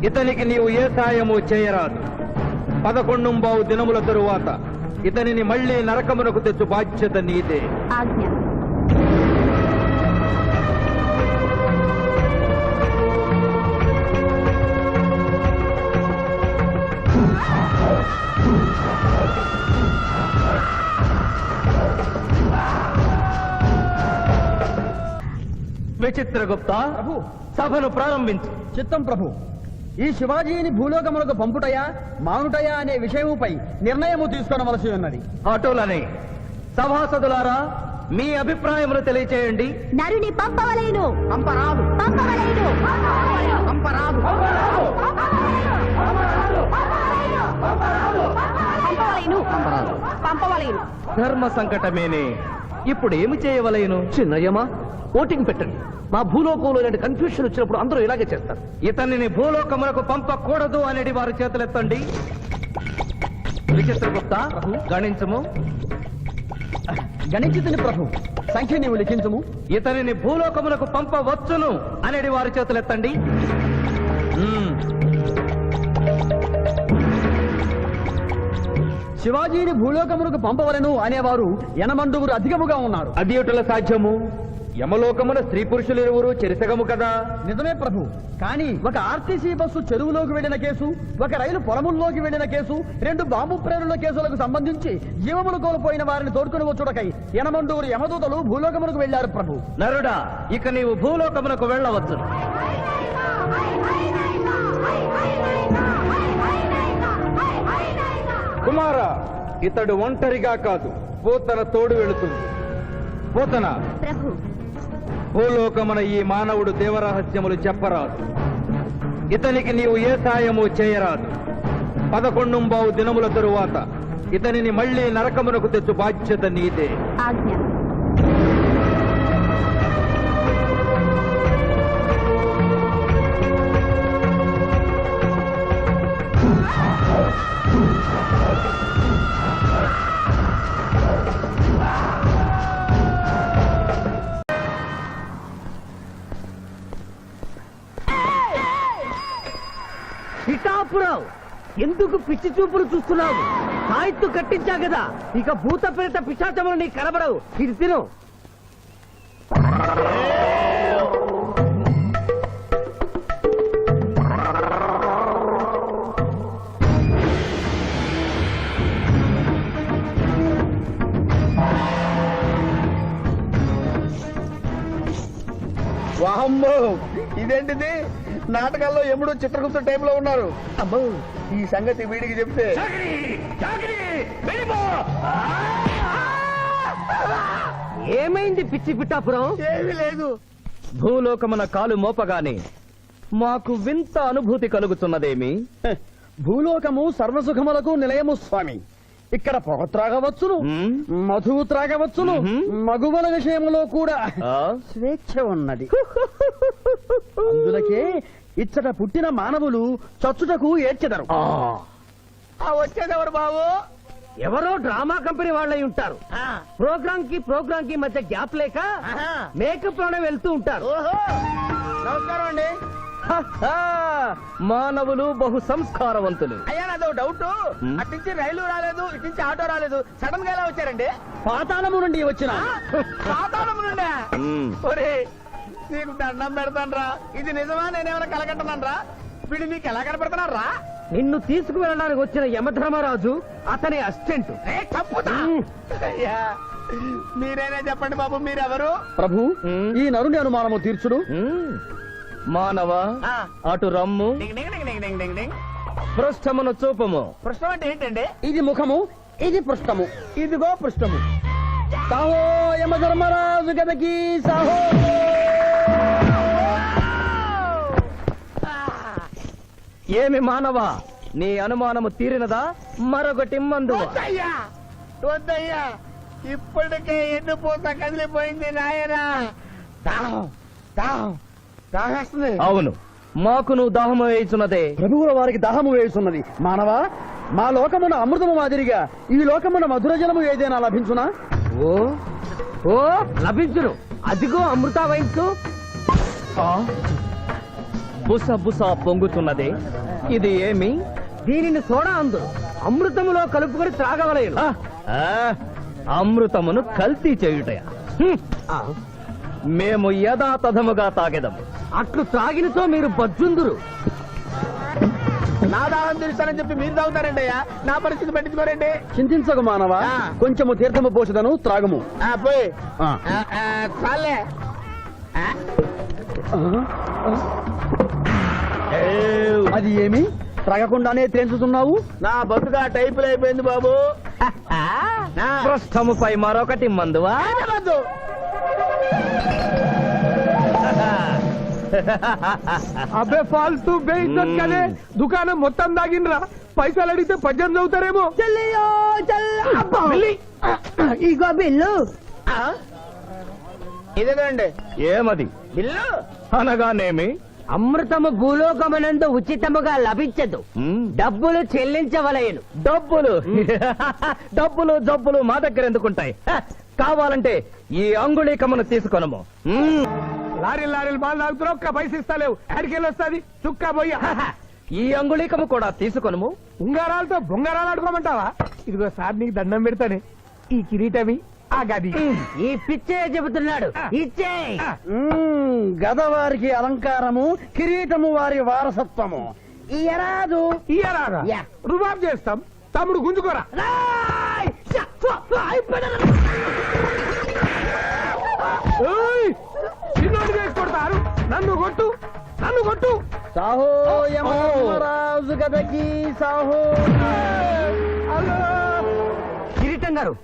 ఇతనికి నీవు ఏ సాయము చేయరాదు. 11 దినముల తరువాత ఇతనిని మళ్లీ నరకమునకు తెచ్చు బాధ్యత నీదే. ఆజ్ఞ. విచిత్రగుప్త, ప్రభు, సభను ప్రారంభించు. చిత్తం ప్రభు. ఈ శివాజీని భూలోకమునకు పంపుటయా మానుటయా అనే విషయముపై నిర్ణయము తీసుకొనవలసి ఉన్నది. అటులనే సభాసదులారా, మీ అభిప్రాయములు తెలియచేయండి. నరుని పంపవలేను. పంపరాదు. పంపవలేను. పంపరాదు. పంపవలేను. పంపవలేను. ధర్మ సంకటమేనే. ఇప్పుడు ఏమి చేయవలెను? చిన్నయ్యమా ఓటింగ్ పెట్టండి. మా భూలోకంలో ఇలాంటి కన్ఫ్యూషన్ వచ్చినప్పుడు అందరూ ఇలాగే చేస్తారు. ఇతనిని భూలోకమునకు పంపకూడదు అనేది వారి చేతులెత్తండి. విచిత్రగుప్త గణించము. గణించుతుని ప్రభు, సంఖ్య నీవు లిఖించము. ఇతనిని భూలోకమునకు పంపవచ్చును అనేది వారి చేతులెత్తండి. శివాజీని భూలోకమునకు పంపవలను అనేవారు ఎనమండుగురు అధికముగా ఉన్నారు. అది ఎటుల సాధ్యము? యమలోకమున స్త్రీ పురుషులు ఇరువురు చెరిసగము కదా. నిజమే ప్రభు, కానీ ఒక ఆర్టీసీ బస్సు చెరువులోకి వెళ్లిన కేసు, ఒక రైలు పొలముల్లోకి వెళ్లిన కేసు, 2 బాంబు ప్రేరుల కేసులకు సంబంధించి జీవములు కోల్పోయిన వారిని తోడుకుని వచ్చుటకై ఎనమండుగురు యమదూతలు భూలోకమునకు వెళ్లారు ప్రభు. నరుడా, ఇక నీవు భూలోకమునకు వెళ్ళవచ్చు. కుమార, ఇతడు ఒంటరిగా కాదు, పోతన తోడు వెళుతుంది. పోతన, ప్రభు, భూలోకమున ఈ మానవుడు దేవరహస్యములు చెప్పరాదు. ఇతనికి నీవు ఏ సాయము చేయరాదు. 11 దినముల తరువాత ఇతనిని మళ్లీ నరకమునకు తెచ్చు బాధ్యత నీదే. ఆజ్ఞ. పిఠాపురం, ఎందుకు పిచ్చి చూపులు చూస్తున్నావు? సాయిత్తు కట్టించా కదా, ఇక భూత ప్రేత పిశాచములు నీకు కనబడవు. ఇది తిను. వామ్మో, ఇదేంటిది? నాటకాల్లో ఎముడు చిత్రగుప్త టైంలో ఉన్నారు. అమ్మో, ఈ సంగతి వీడికి చెప్తే ఏమైంది పిచ్చి పిఠాపురం? ఏమీ లేదు. భూలోకమున కాలు మోపగానే మాకు వింత అనుభూతి కలుగుతున్నదేమి? భూలోకము సర్వసుఖములకు నిలయము స్వామి. ఇక్కడ పొగ త్రాగవచ్చును, మధువు త్రాగవచ్చును, మగువల విషయంలో కూడా స్వేచ్ఛ ఉన్నది. అందులకే ఇచ్చట పుట్టిన మానవులు చచ్చుటకు ఏడ్చెదరు. వచ్చేదెవరు బాబు? ఎవరో డ్రామా కంపెనీ వాళ్ళై ఉంటారు. ప్రోగ్రామ్ కి మధ్య గ్యాప్ లేక మేకప్ లోనే వెళ్తూ ఉంటారు. ఓహో, నమస్కారం అండి. మానవులు బహు సంస్కారవంతులు. అయ్యా, నాదో డౌట్ అట్నుంచి రైలు రాలేదు ఇట్నుంచి ఆటో రాలేదు సడన్ గా ఎలా వచ్చారండి పాతాళము నుండి వచ్చిన పాతాళం నుండే ఒరే నీకు దండం పెడతానరా ఇది నిజమా నేనేమైనా కలగంటున్నానరా వీడు నీకు ఎలా కనపడుతున్నారా నిన్ను తీసుకువెళ్ళడానికి వచ్చిన యమధర్మరాజు అతని అసిస్టెంట్. తప్పుతా అయ్యా మీరైనా చెప్పండి బాబు మీరెవరు ప్రభు ఈ నరుని అనుమానము తీర్చుడు. మానవ ఆ. అటు రమ్ము డింగ్ డింగ్ డింగ్ డింగ్ డింగ్ డింగ్ డింగ్. పృష్ఠమును చూపము. ప్రశ్న అంటే ఏంటండి ఇది ముఖము, ఇది పృష్ఠము, ఇదిగో పృష్ఠము. సాహో యమధర్మరాజు గదకి సాహో. ఏమి మానవ నీ అనుమానము తీరినదా మరొకటి మందు వద్దయ్యా వద్దయ్యా ఇప్పటికే ఎన్ను పూత కదిలిపోయింది నాయనా దాహం దాహం దాహేస్తుంది అవును మాకు నువ్వు దాహము వేయుచున్నదే. ప్రభువుల వారికి దాహము వేయుచున్నది. మానవ మా లోకమున అమృతము మాదిరిగా ఈ లోకమున మధుర జలము ఏదైనా లభించునా? ఓ ఓ లభించును. అదిగో అమృత వయస్సు బుస బుస పొంగుతున్నదే. ఇది ఏమి? దీనిని సోడా అందు అమృతములో కలుపుకొని త్రాగవలేను. అమృతమును కల్తీ చేయుటయా? మేము యథాతథముగా తాగెదము. అట్లు త్రాగినతో మీరు బజ్జుందురు. నా దాహం తీరుస్తానని చెప్పి మీరు తాగుతారండి అయ్యా నా పరిస్థితి పట్టించుకోరండి చింతించకు మానవ, కొంచెము తీర్థము పోషదను త్రాగము. పోయి ఆ. చాలే అది ఏమి త్రాగకుండానే తేల్చుతున్నావు? నా బతుగా టైపులు అయిపోయింది బాబు పృష్ఠముపై మరొకటి మందువా? వద్దు. అబ్బే ఫాల్తూ బేయిజ్జత్ కదే దుకాణం మొత్తం దాగిండ్రా. పైసలు అడిగితే 18 అవుతారేమో. ఇగో బిల్లు. ఇదేనండి ఏమది? బిల్లు అనగానేమి? అమృతము భూలోకమునందు ఉచితముగా లభించదు, డబ్బులు చెల్లించవలయను. డబ్బులు డబ్బులు జబ్బులు మా దగ్గర ఎందుకుంటాయి? కావాలంటే ఈ అంగుళీకమును తీసుకొనము. లారీలు బాగా తాగుతున్నావు, ఒక్క పైసలు ఇస్తలేవు. ఆడికెళ్ళి వస్తుంది చుక్క పోయి. ఈ అంగుళీకము కూడా తీసుకొనము. ఉంగరాలతో బొంగరాలు ఆడుకోమంటావా? ఇదిగో సార్ నీకు దండం పెడతానే. ఈ కిరీటమి ఆ గది. ఈ పిచ్చే చెబుతున్నాడు. ఇచ్చే గదవారికి అలంకారము, కిరీటము వారి వారసత్వము. ఇయరాదు ఇయ్యరారా యా. రుబాబ్ చేస్తాం. తమ్ముడు గుంజుకోరా. ఏయ్! చిన్నోడు వేసి కొడతారు. నన్ను కొట్టు నన్ను కొట్టు. సాహో యమధర్మరాజు గదకి సాహో. కిరీటం గారు,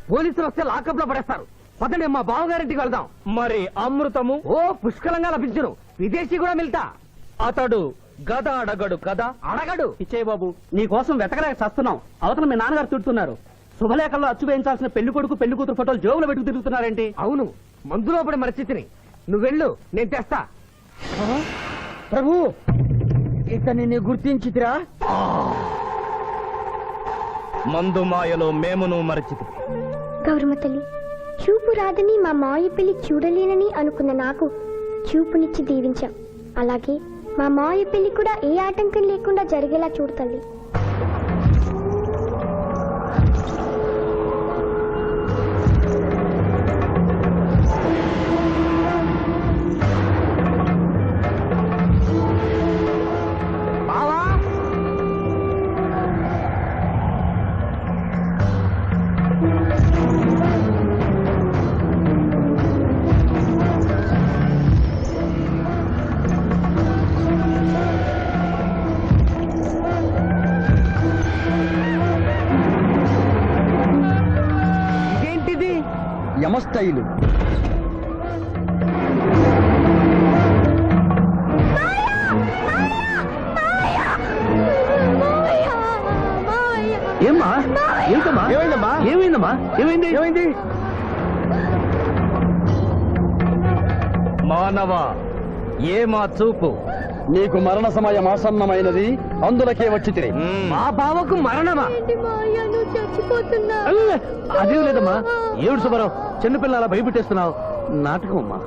పోలీసులు వస్తే లాకప్ లో పడేస్తారు. పదండి మా బావగారింటికి వెళ్దాం. మరి అమృతము? ఓ పుష్కలంగా లభించును. విదేశీ కూడా మిల్తా. అతడు గద అడగడు కదా? అడగడు. ఇచ్చే బాబు, నీ కోసం వెతకలేక చస్తున్నాం. అవతల మీ నాన్నగారు తిడుతున్నారు. శుభలేఖల్లో అచ్చు వేయించాల్సిన పెళ్లి కొడుకు పెళ్లి కూతురు ఫోటోలు జోబులు పెట్టుకు తిరుగుతున్నారేంటి? అవును, మందులో పడి మరచితిని. నువ్వెళ్ళు, నేను తెస్తా. ప్రభు, ఇతన్ని గుర్తించితిరా? మందు మాయలో మేమును మరచితి. గౌరమ్మ తల్లి, చూపు రాదని మా మాయ పెళ్లి చూడలేనని అనుకున్న నాకు చూపునిచ్చి దీవించాం. అలాగే మా మాయ పెళ్లి కూడా ఏ ఆటంకం లేకుండా జరిగేలా చూడు తల్లి. ఇదేంటిది? యమస్థైలు. ఏమ్మా? ఏంటమ్మా? ఏమైందమ్మా? ఏమైందమ్మా? ఏమైంది? ఏమైంది? మానవ ఏ మా చూపు? నీకు మరణ సమయం ఆసన్నమైనది, అందులకే వచ్చి మా బావకు మరణమా? అదేం లేదమ్మా. ఏడు సుబ్బారావు, చిన్నపిల్లల భయపెట్టేస్తున్నావు. నాటకం అమ్మా.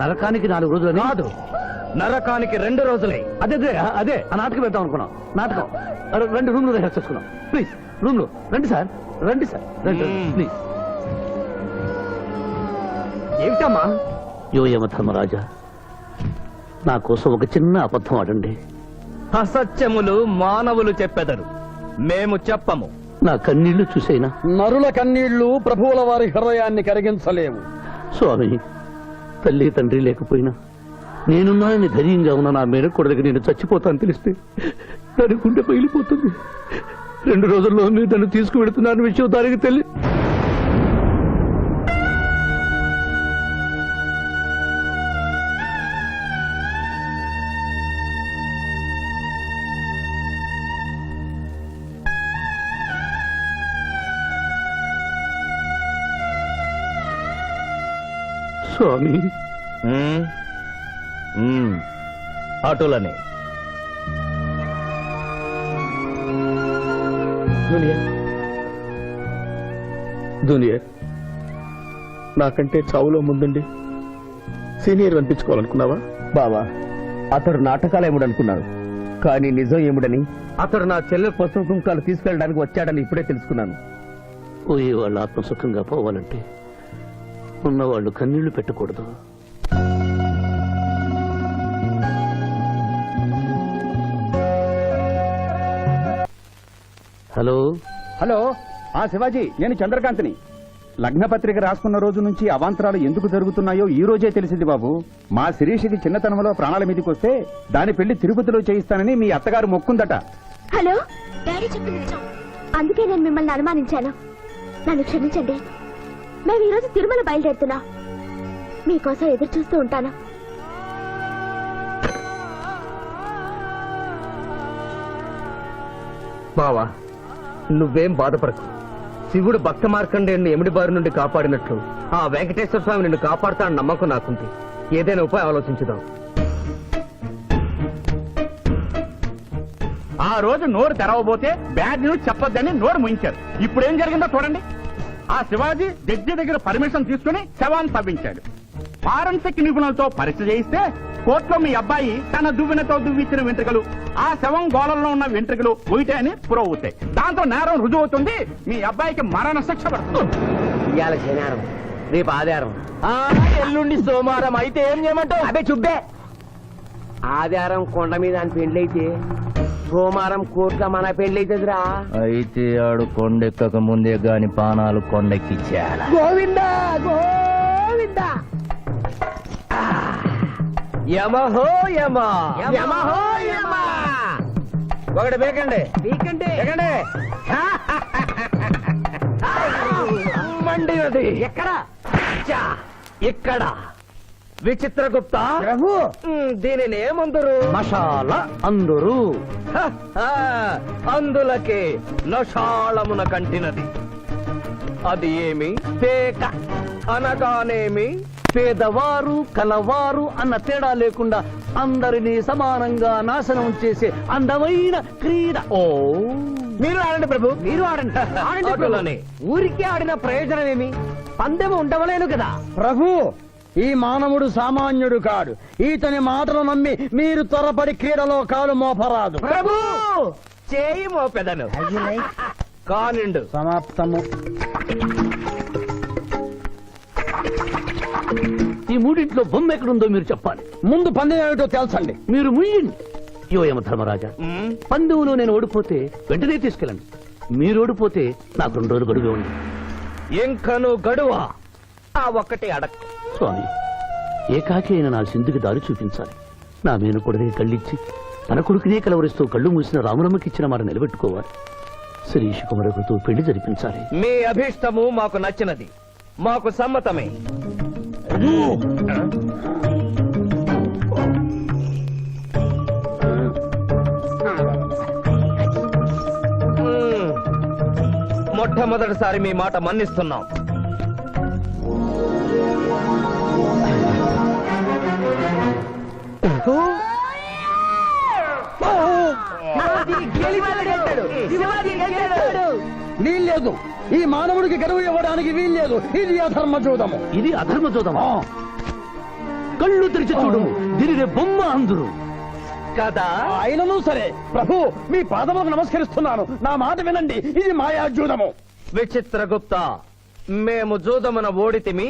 నరకానికి 4 రోజులు కాదు, నరకానికి 2 రోజులే. అదే అదే అదే ఆ నాటకం వేద్దాం అనుకున్నాం. నాటకం రెండు రూమ్ లో రిహార్స్ చేసుకున్నాం. ప్లీజ్ రూమ్ లో రండి సార్, రండి సార్, రండి ప్లీజ్. ఏమిటమ్మా? యోయమ ధర్మరాజా, నా కోసం ఒక చిన్న అబద్ధం ఆడండి. అసత్యములు మానవులు చెప్పెదరు, మేము చెప్పము. నా కన్నీళ్లు చూసేనా? నరుల కన్నీళ్లు ప్రభువుల వారి హృదయాన్ని కరిగించలేవు. స్వామి, తల్లి తండ్రి లేకపోయినా నేనున్నానని ధైర్యంగా ఉన్న నా మేనకొడలికి నేను చచ్చిపోతాను తెలిస్తే దాని గుండె పగిలిపోతుంది. 2 రోజుల్లో మీరు నన్ను తీసుకువెడుతున్నారని విషయం దానికి తెలియదు. స్వామి, అటులనే జూనియర్, నాకంటే చావులో ముందుండి సీనియర్ అనిపించుకోవాలనుకున్నావా? బావా, అతడు నాటకాలు ఏముడనుకున్నాడు, కానీ నిజం ఏముడని అతడు నా చెల్లె పసుపు కుంకాలు తీసుకెళ్ళడానికి వచ్చాడని ఇప్పుడే తెలుసుకున్నాను. పోయే వాళ్ళు ఆత్మసుఖంగా పోవాలంటే ఉన్నవాళ్ళు కన్నీళ్లు పెట్టకూడదు. హలో హలో, శివాజీ, నేను చంద్రకాంత్ని. లగ్నపత్రిక రాసుకున్న రోజు నుంచి అవాంతరాలు ఎందుకు జరుగుతున్నాయో ఈ రోజే తెలిసింది బాబు. మా శిరీషకి చిన్నతనంలో ప్రాణాల మీదకి వస్తే దాని పెళ్లి తిరుపతిలో చేయిస్తానని మీ అత్తగారు మొక్కుందట. హలో, డాడీ చెప్పింది నిజం. అందుకే నేను మిమ్మల్ని అనుమానించాను. నన్ను క్షమించండి. మేము ఈరోజు తిరుమల బయలుదేరుతున్నా. మీకోసం ఎదురు చూస్తూ ఉంటాను. బావా, నువ్వేం బాధపడకు. శివుడు భక్త మార్కండేయుని ఎమిడి బారి నుండి కాపాడినట్లు ఆ వెంకటేశ్వర స్వామి నిన్ను కాపాడుతాడని నమ్మకం నాకుంది. ఏదైనా ఉపాయం ఆలోచించుదాం. ఆ రోజు నోరు తెరవబోతే బ్యాడ్ న్యూస్ చెప్పొద్దని నోరు ముయించారు. ఇప్పుడు ఏం జరిగిందో చూడండి. ఆ శివాజీ జడ్జి దగ్గర పర్మిషన్ తీసుకుని శవాన్ని తవ్వించాడు. ఫారెన్సిక్ నిపుణులతో పరీక్ష చేయిస్తే కోర్టులో మీ అబ్బాయి తన దువ్వెనతో దువ్విచ్చిన వెంట్రుకలు ఆ శవం గోళంలో ఉన్న వెంట్రుకలు ఒకటే అని ప్రూవ్ అవుతాయి. దాంతో నేరం రుజువు అవుతుంది. మీ అబ్బాయికి మరణ శిక్ష పడుతుంది. ఇవాళ శనివారం, రేపు ఆదివారం, ఎల్లుండి సోమవారం అయితే ఏం చేయమంటావు? అదే చుబ్బే. ఆదివారం కొండ మీద అని పెండ్లైతే సోమవారం కోట్ల మన పెండ్లైతుందిరా. అయితే ఆడు కొండెక్కక ముందే గాని పానాలు కొండెక్కిచ్చేయాల. గోవిందా గోవిందా. యమహో యమ, యమహో యమ. ఒకటి బేకండి, బీకండి, బేకండి. మండినది ఎక్కడ? ఇక్కడ. విచిత్రగుప్త ప్రభు, దీనిని ఏమందరు? మషాల అందరు. అందులకే నషాళమున కంటినది. అది ఏమి? పేక అనగానేమి పేదవారు కలవారు అన్న తేడా లేకుండా అందరినీ సమానంగా నాశనం చేసే అందమైన క్రీడ. ఓ, మీరు ఆడండి ప్రభు, మీరు ఆడండి. ఆడండి. ఊరికే ఆడిన ప్రయోజనం ఏమి? పందెము ఉండవలేను కదా ప్రభు. ఈ మానవుడు సామాన్యుడు కాడు. ఈతని మాటలు నమ్మి మీరు త్వరపడి క్రీడలో కాలు మోపరాదు. ప్రభు, చేయి మోపెదను. కానిండు. సమాప్తము. ఈ మూడింట్లో బొమ్మ ఎక్కడుందో మీరు చెప్పాలి. ముందు పందెం ఏమిటో తెలుసండి. మీరు ముయ్యండి. యోయమ ధర్మరాజా, పందెంలో నేను ఓడిపోతే వెంటనే తీసుకెళ్ళండి. మీరు ఓడిపోతే నాకు 2 రోజులు గడువే ఉంది. ఇంకను గడువా? ఆ ఒక్కటి అడక్. స్వామి, ఏకాకి అయిన నా సింధుకి దారి చూపించాలి. నా మేనకొడుకుని కళ్ళిచ్చి తన కొడుకునే కలవరిస్తూ కళ్ళు మూసిన రామరమ్మకిచ్చిన మాట నిలబెట్టుకోవాలి. శిరీష్ కుమారుడితో పెళ్లి జరిపించాలి. మీ అభీష్టము మాకు నచ్చినది, మాకు సమ్మతమే. మొట్టమొదటిసారి మీ మాట మన్నిస్తున్నాం. వీల్లేదు. ఈ మానవుడికి గడువు ఇవ్వడానికి వీల్లేదు. ఇది అధర్మ జూదము. ఇది అధర్మ జూదమా? కళ్ళు తెరిచి చూడు, దీనిని బొమ్మ అందురు కదా. అయినను సరే ప్రభు, మీ పాదములకు నమస్కరిస్తున్నాను. నా మాట వినండి, ఇది మాయాజూదము. విచిత్రగుప్త, మేము జూదమున ఓడితిమి,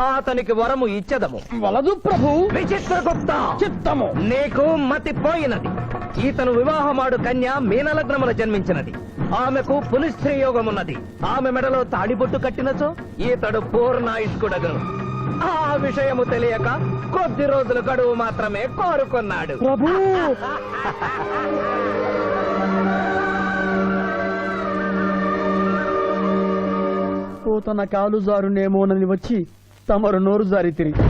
అతనికి వరము ఇచ్చదము. వలదు ప్రభు. విచిత్రగుప్త, చిత్తము. నీకు మతి పోయినది. ఈతను వివాహమాడు కన్య మీనలగ్నమున జన్మించినది. ఆమెకు పునిస్త్రీ యోగమున్నది. ఆమె మెడలో తాడిబొట్టు కట్టినచో ఈతడు పూర్ణాయుష్కుడగను. ఆ విషయము తెలియక కొద్ది రోజుల గడువు మాత్రమే కోరుకున్నాడు. ప్రభు తన కాలు జారునేమోనని వచ్చి తమరు నోరు జారి తిరిగి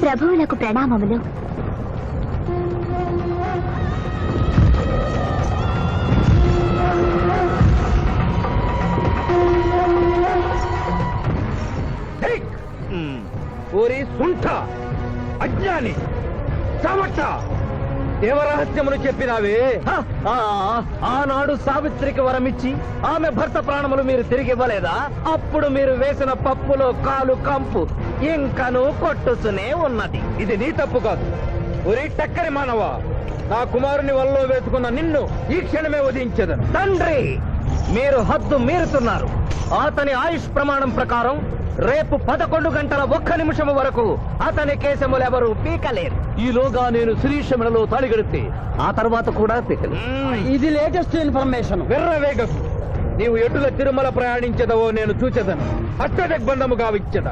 ప్రభువులకు ప్రణామములు. ఊరి సుంఠ, అజ్ఞాని, సమర్థ, దేవరహస్యమును చెప్పినావే. ఆనాడు సావిత్రికి వరమిచ్చి ఆమె భర్త ప్రాణములు మీరు తిరిగి ఇవ్వలేదా? అప్పుడు మీరు వేసిన పప్పులో కాలు కంపు ఇంకను కొట్టుతూనే ఉన్నది. ఇది నీ తప్పు కాదు. ఒరే టక్కరి మానవ, నా కుమారుని వల్లో వేసుకున్న నిన్ను ఈ క్షణమే వధించదను. తండ్రి, మీరు హద్దు మీరుతున్నారు. అతని ఆయుష్ ప్రమాణం ప్రకారం రేపు 11 గంటల 1 నిమిషం వరకు అతని కేశములెవరూ పీకలేరు. ఈలోగా నేను శిరీషములలో తాళిగడితే ఆ తర్వాత కూడా ఇది లేటెస్ట్ ఇన్ఫర్మేషన్. వెర్రవేగకు. నీవు ఎటుల తిరుమల ప్రయాణించదవో నేను చూచెదను. అష్టదిగ్బంధము గావిచ్చద.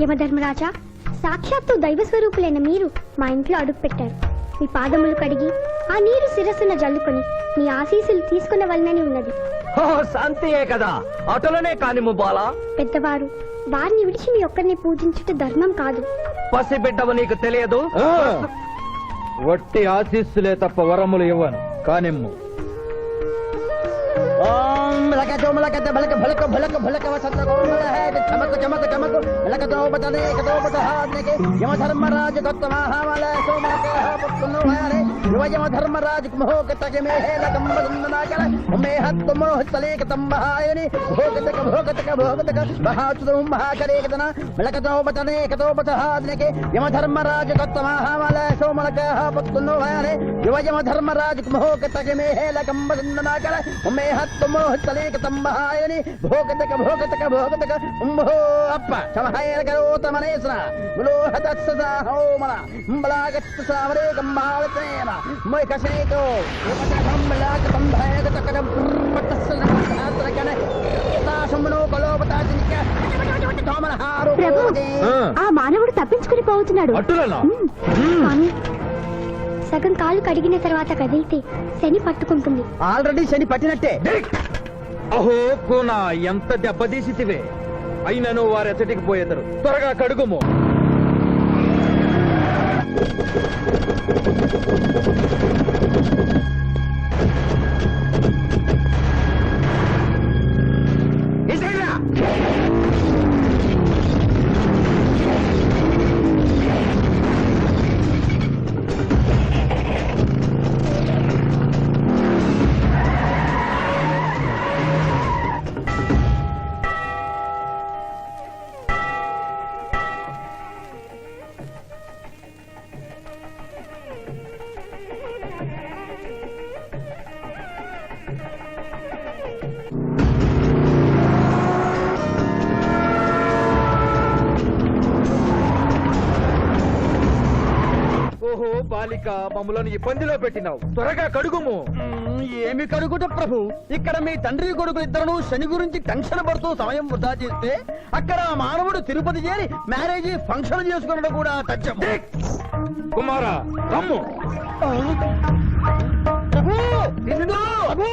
యమధర్మరాజా, సాక్షాత్తు దైవ స్వరూపులైన మీరు మా ఇంట్లో అడుగు పెట్టారు. మీ పాదములు కడిగి ఆ నీరు శిరస్సున జల్లుకొని మీ ఆశీస్సులు తీసుకునవలనని ఉన్నది. ఓ శాంతియే కదా, అటులనే కానిము బాలా. పెద్దవారు, వారిని విడిచి మీ ఒక్కరిని పూజించుట ధర్మం కాదు. పసిబిడ్డవు నీకు తెలియదు. వట్టి ఆశీస్సులే తప్ప వరములు ఇవ్వను. కానిమ్ము. ओम लकतो मलकते भलक भलक भलक भलक वसंत कोमल है चमक चमक चमक लकतो बतने कतो बत हाथने के यम धर्मराज गतमहामल सोमल के पुत्नो हरे यम धर्मराज मोह कतक में है लकम बंदना कर मे हत मोह तले कतम बहायनि भोगतक भोगतक भोगतक बहाचुम महाकरे कतना लकतो बतने कतो बत हाथने के यम धर्मराज गतमहामल सोमल के पुत्नो हरे यम धर्मराज मोह कतक में है लकम बंदना कर मे मोह तले कतंबहायनि भोगतक भोगतक भोगतक उम्भो अप्प समहायर करोत मनेस्रा मुलो हतत्सदा होमला उम्बलागत सावरे गम्मावतेना मोय कसेतो यमतम्बलाक तंभयक तकरम पतस्सना हात्रकने ताशमनो कलोपता जिनिक తోమల హారు. ప్రభు, ఆ మానవుడు తప్పించుకుని పోతున్నాడు. స్వామి, సగం కాలు కడిగిన తర్వాత కదిలితే శని పట్టుకుంటుంది. ఆల్రెడీ శని పట్టినట్టే. అహో కోనా, ఎంత దెబ్బతీసితివే. అయినను వారెచ్చటికి పోయేదరు. త్వరగా కడుగుము. బాలిక మమ్మలను ఇబ్బందిలో పెట్టినావు త్వరగా కడుగుము. ఏమి కడుగుట ప్రభు, ఇక్కడ మీ తండ్రి కొడుకు ఇద్దరు శని గురించి టెన్షన్ పడుతూ సమయం వృధా చేస్తే అక్కడ ఆ మానవుడు తిరుపతి చేరి మ్యారేజ్ ఫంక్షన్ చేసుకున్నట్టు కూడా తథ్యం. కుమారా రమ్ము. ప్రభు నిన్ను ప్రభు.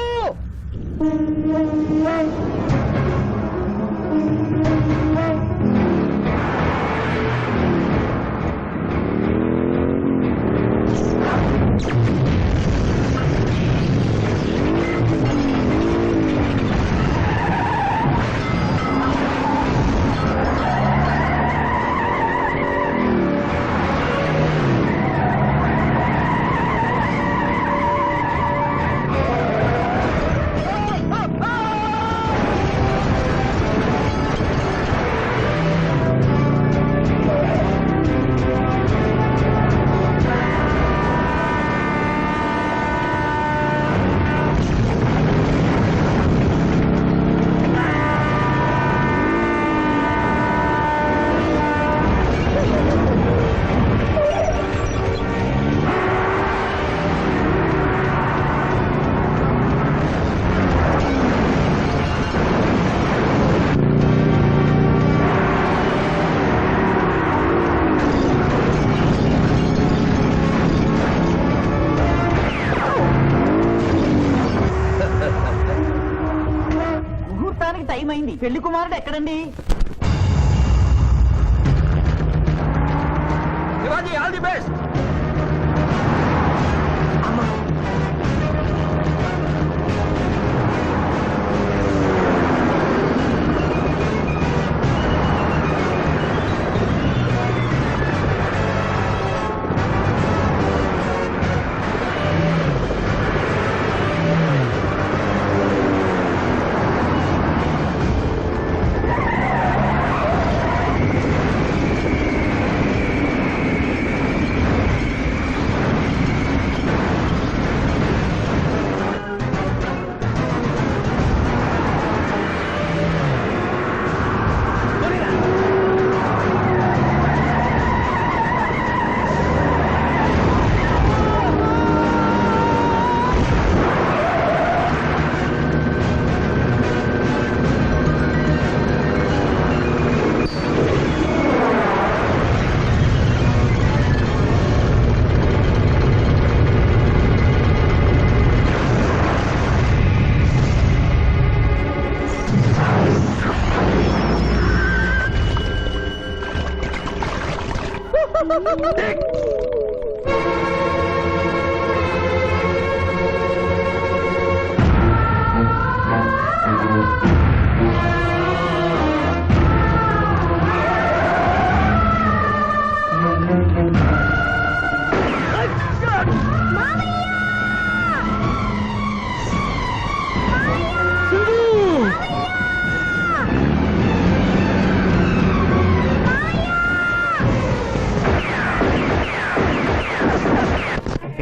ముహూర్తానికి టైం అయింది. పెళ్లి కుమారుడు ఎక్కడండి? Shivaji all the best.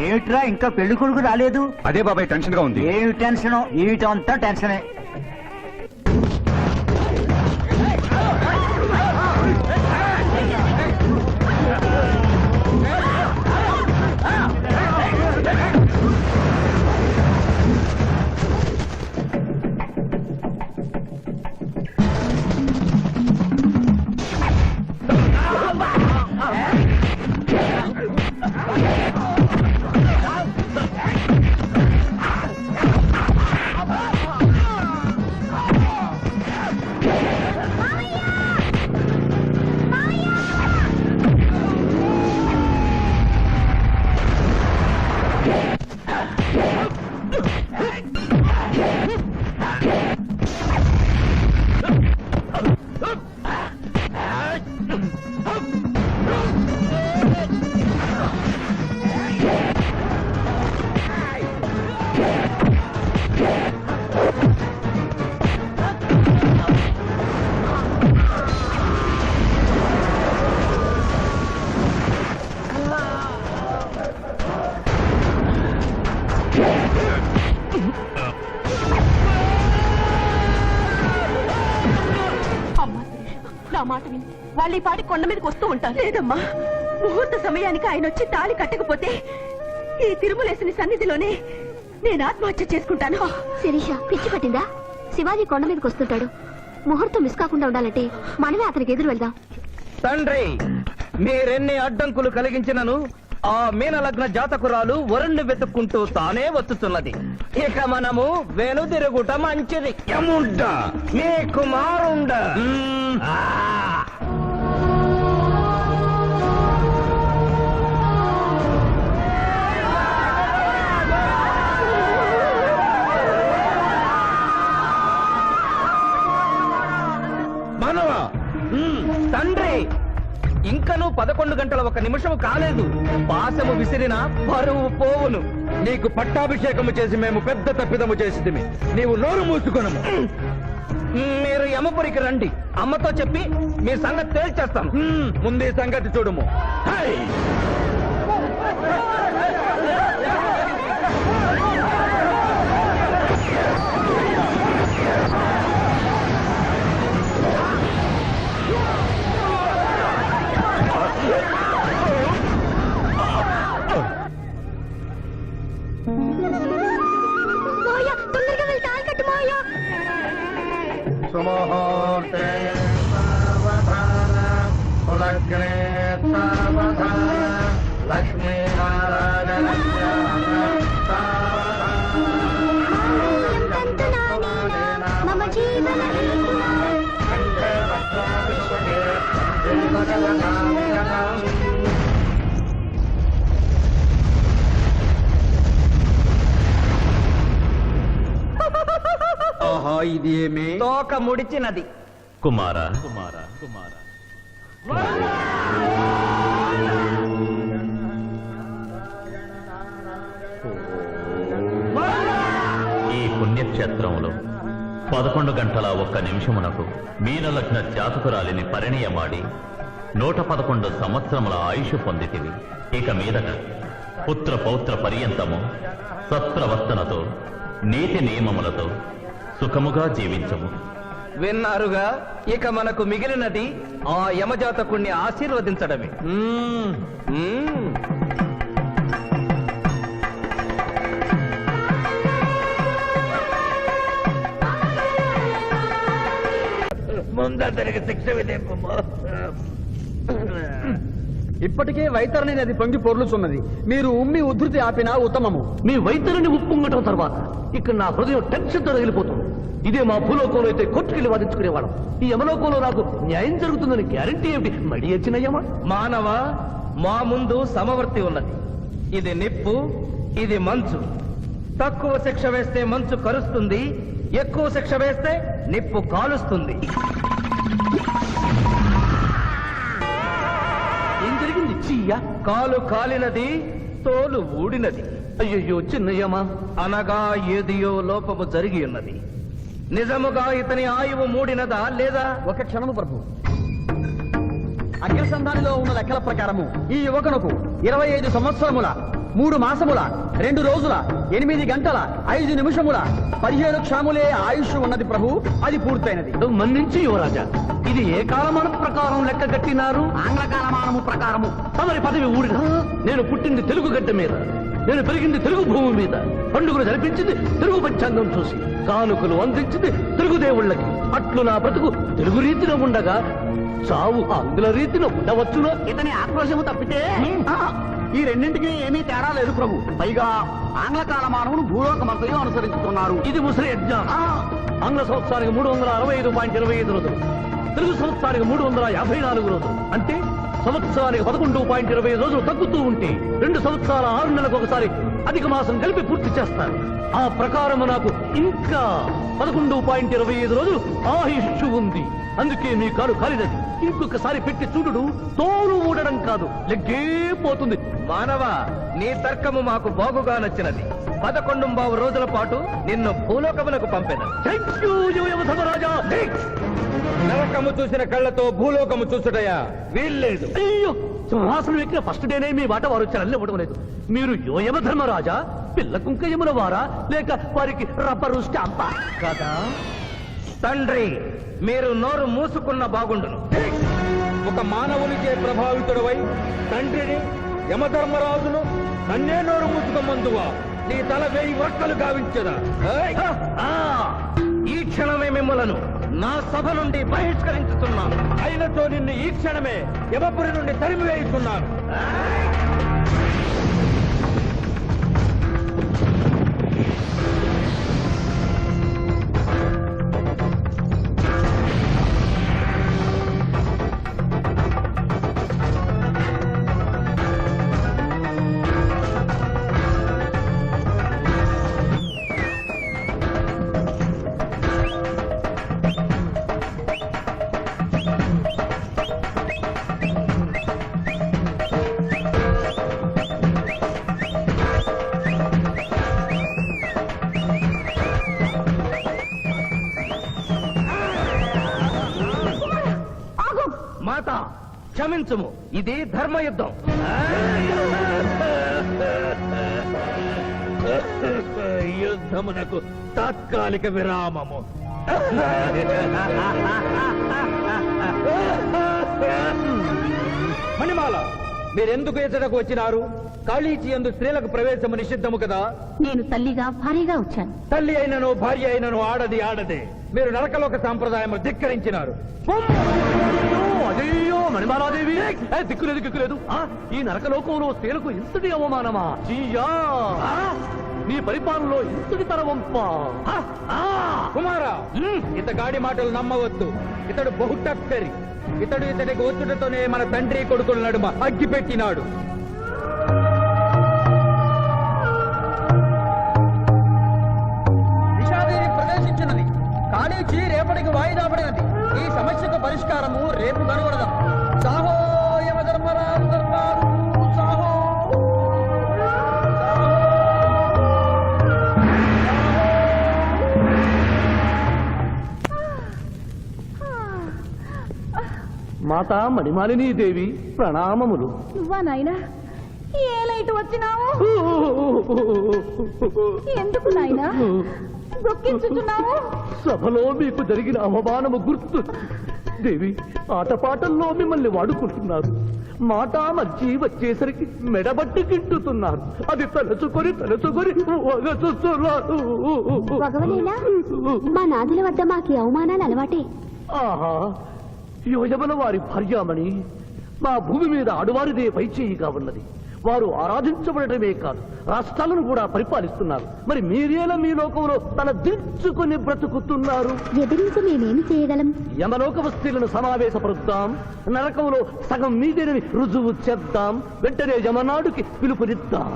ఏమిట్రా ఇంకా పెళ్లి కొడుకు రాలేదు? అదే బాబాయ్ టెన్షన్ గా ఉంది. ఏమి టెన్షన్, ఏమిటంతా టెన్షనే. మాట విని వాళ్ళు ఈ పాటి కొండ మీదకి వస్తూ ఉంటారు. లేదమ్మా, ముహూర్త సమయానికి ఆయన వచ్చి తాళి కట్టకపోతే ఈ తిరుమలేసిన సన్నిధిలోనే నేను ఆత్మహత్య చేసుకుంటాను. శిరీష పిచ్చి పట్టిందా? శివాజీ కొండ మీదకి వస్తుంటాడు. ముహూర్తం మిస్ కాకుండా ఉండాలంటే మనమే అతనికి ఎదురు వెళ్దాం. తండ్రి, మీరెన్ని అడ్డంకులు కలిగించినను ఆ మీనలగ్న జాతకురాలు వరుణ్ణి వెతుక్కుంటూ తానే వచ్చుతున్నది. ఇక మనము వెనుదిరుగుట మంచిది. యముండా మీ కుమారుండ. మానవా, తండ్రి, ఇంకనూ 11 గంటల 1 నిమిషం కాలేదు. పాశము విసిరిన పరువు పోవును. నీకు పట్టాభిషేకము చేసి మేము పెద్ద తప్పిదము చేసిదిమి. నీవు నోరు మూసుకొనము. మీరు యమపురికి రండి. అమ్మతో చెప్పి మీ సంగతి తేల్చేస్తాను. ముందు ఈ సంగతి చూడుము. హై! మాయా, తొందరగా వెళ్ళి తాళి కట్టు మాయా. సుముహూర్తే సావధాన కులగ్నే సావధాన లక్ష్మీనారాయణ మమ జీవన ఆహా, ఇది ఏమి? తోక ముడిచినది. కుమారా, ఈ పుణ్యక్షేత్రంలో 11 గంటల 1 నిమిషమునకు మీనలగ్న జాతకురాలిని పరిణయమాడి 111 సంవత్సరముల ఆయుష్ పొందితివి. ఇక మీదట పుత్ర పౌత్ర పర్యంతము సత్ప్రవర్తనతో నీతి నియమములతో సుఖముగా జీవించము. విన్నారుగా, ఇక మనకు మిగిలినది ఆ యమజాతకుణ్ణి ఆశీర్వదించడమే. ముందరికి శిక్ష విధింపము. ఇప్పటికే వైతరణి నది పొంగి పొర్లుచున్నది. మీరు ఉమ్మి ఉధృతి ఆపినా ఉత్తమము. మీ వైద్యులని ఉప్పొంగటం తర్వాత ఇక్కడ నా హృదయం టెన్షన్ తో రగిలిపోతుంది. ఇదే మా భూలోకంలో అయితే కోర్టుకెళ్ళి వాదించుకునేవాళ్ళం. ఈ యమలోకంలో నాకు న్యాయం జరుగుతుందని గ్యారంటీ ఏమిటి? మడి వచ్చినయ్యమా? మానవ, మా ముందు సమవర్తి ఉన్నది. ఇది నిప్పు, ఇది మంచు. తక్కువ శిక్ష వేస్తే మంచు కరుస్తుంది, ఎక్కువ శిక్ష వేస్తే నిప్పు కాలుస్తుంది. ఏం జరిగింది? చీయ కాలు కాలినది, తోలు ఊడినది. అయ్యయ్యో చిన్నయ్యమా. అనగా ఏదియో లోపము జరిగి ఉన్నది. నిజముగా ఇతని ఆయువు మూడినదా లేదా? ఒక క్షణము ప్రభు. అగ్రసంధానిలో ఉన్న లెక్కల ప్రకారము ఈ యువకునకు 25 సంవత్సరముల 3 మాసముల 2 రోజుల 8 గంటల 5 నిమిషముల 15 క్షణములే ఆయుష్ ఉన్నది ప్రభు. అది పూర్తయినది. మన్నించి యువరాజా, ఇది ఏ కాలమానం ప్రకారం లెక్క కట్టినారు? ఆంగ్ల కాలమానము ప్రకారము. తమరి పదవి ఊడిన. నేను పుట్టింది తెలుగు గడ్డ మీద, నేను పెరిగింది తెలుగు భూమి మీద, పండుగలు జరిపించింది తెలుగు పంచాంగం చూసి, కానుకలు అందించింది తెలుగు దేవుళ్ళకి. అట్లు నా బ్రతుకు తెలుగు రీతిలో ఉండగా చావు ఆంగ్ల రీతిలో ఉండవచ్చునో? ఇతని ఆక్రోశము తప్పితే ఈ రెండింటికి ఏమీ తేడా లేదు ప్రభు. పైగా ఆంగ్ల కాలమానమును భూలోకమంతయు అనుసరిస్తున్నారు. ఇది ముసలి యజ్ఞం. ఆంగ్ల సంవత్సరానికి 365.25 రోజులు, తెలుగు సంవత్సరానికి 354 రోజులు. అంటే సంవత్సరానికి 11.25 రోజులు తగ్గుతూ ఉంటే 2 సంవత్సరాల 6 నెలలకు ఒకసారి అధిక మాసం కలిపి పూర్తి చేస్తారు. ఆ ప్రకారము నాకు ఇంకా 11.25 రోజులు ఆయుష్షు ఉంది. అందుకే మీ కాలు కాలినది. ఇంకొకసారి పెట్టి చూడు, తోలు ఊడడం కాదు, లెగ్గే పోతుంది. మానవ, నీ తర్కము మాకు బాగుగా నచ్చినది. 11 రోజుల పాటు నిన్ను భూలోకమునకు పంపెద. ధర్మరాజా. నరకము చూసిన కళ్ళతో భూలోకము చూసుటయా వీల్లేదు. అయ్యో, సింహాసనం ఎక్కిన ఫస్ట్ డేనే మీ మాట వారు వచ్చారని ఇవ్వడం లేదు. మీరు యోయమ ధర్మరాజా, పిల్ల కుంకయముల వారా, లేక వారికి రబ్బరు స్టాంపా కదా? తండ్రి, మీరు నోరు మూసుకున్న బాగుండును. ఒక మానవునిచే ప్రభావితుడవై తండ్రిని యమధర్మరాజును నన్నే నోరు మూసుకోమందువా నీ తల 1000 వక్కలు గావించదా? ఈ క్షణమే మిమ్మలను నా సభ నుండి బహిష్కరించుతున్నాను. అయినతో నిన్ను ఈ క్షణమే యమపురి నుండి తరిమి వేయిస్తున్నాను. మాత క్షమించుము, ఇది ధర్మయుద్ధం. యుద్ధమునకు తాత్కాలిక విరామము. మణిమాల, మీరెందుకు ఎచ్చటకు వచ్చినారు? కాళీచి యందు స్త్రీలకు ప్రవేశము నిషిద్ధము కదా? నేను తల్లిగా భారీగా వచ్చాను. తల్లి అయినను భార్య అయినను ఆడది ఆడదే. మీరు నరకలోక సాంప్రదాయము ధిక్కరించినారు. అయ్యో మణిమాలాదేవి, దిక్కులేదు. ఈ నరకలోకంలో స్త్రీలకు ఇంతటి అవమానమా? చీయా, నీ పరిపాలనలో ఇంతటి తరవంపా? కుమారా, ఇతగాడి మాటలు నమ్మవద్దు. ఇతడు బహుటక్కరి. ఇతడికి వచ్చుటతోనే మన తండ్రి కొడుకుల నడుమ అగ్గి పెట్టినాడు. నిషాదేవి ప్రవేశించినది. కాళీచి రేపటికి వాయిదా పడినది. ఈ సమస్యకు పరిష్కారము రేపు కనుగొనదాం. సాహో యమధర్మరాజు దర్బారు, సాహో. మాతా మణిమాలినీ దేవి ప్రణామములు. నువ్వా నాయనా? ఏ లైట్ వచ్చినావు? ఎందుకు నాయనా దుఃఖించుచున్నావు? సభలో మీకు జరిగిన అవమానము గుర్తు. దేవి, ఆటపాటల్లో మిమ్మల్ని వాడుకుంటున్నారు. మాట మర్చి వచ్చేసరికి మెడబట్టి గింటుతున్నారు. అది తలుచుకొని వగచుస్తున్నారు. వగవలేలా? మా నాదుల వద్ద మాకి అవమానాలు అలవాటే. ఆహా, యోజమల వారి భార్యామణి మా భూమి మీద ఆడువారిదే పైచేయిగా ఉన్నది. వారు ఆరాధించబడటమే కాదు, రాష్ట్రాలను కూడా పరిపాలిస్తున్నారు. మరి మీరేలా మీ లోకంలో తల దించుకుని బ్రతుకుతున్నారు? ఎదిరించి మేమేమి చేయగలం? యమలోక వస్తువులను సమావేశపరుద్దాం. నరకంలో సగం మీదేనని రుజువు చేద్దాం. వెంటనే యమనాడుకి పిలుపునిద్దాం.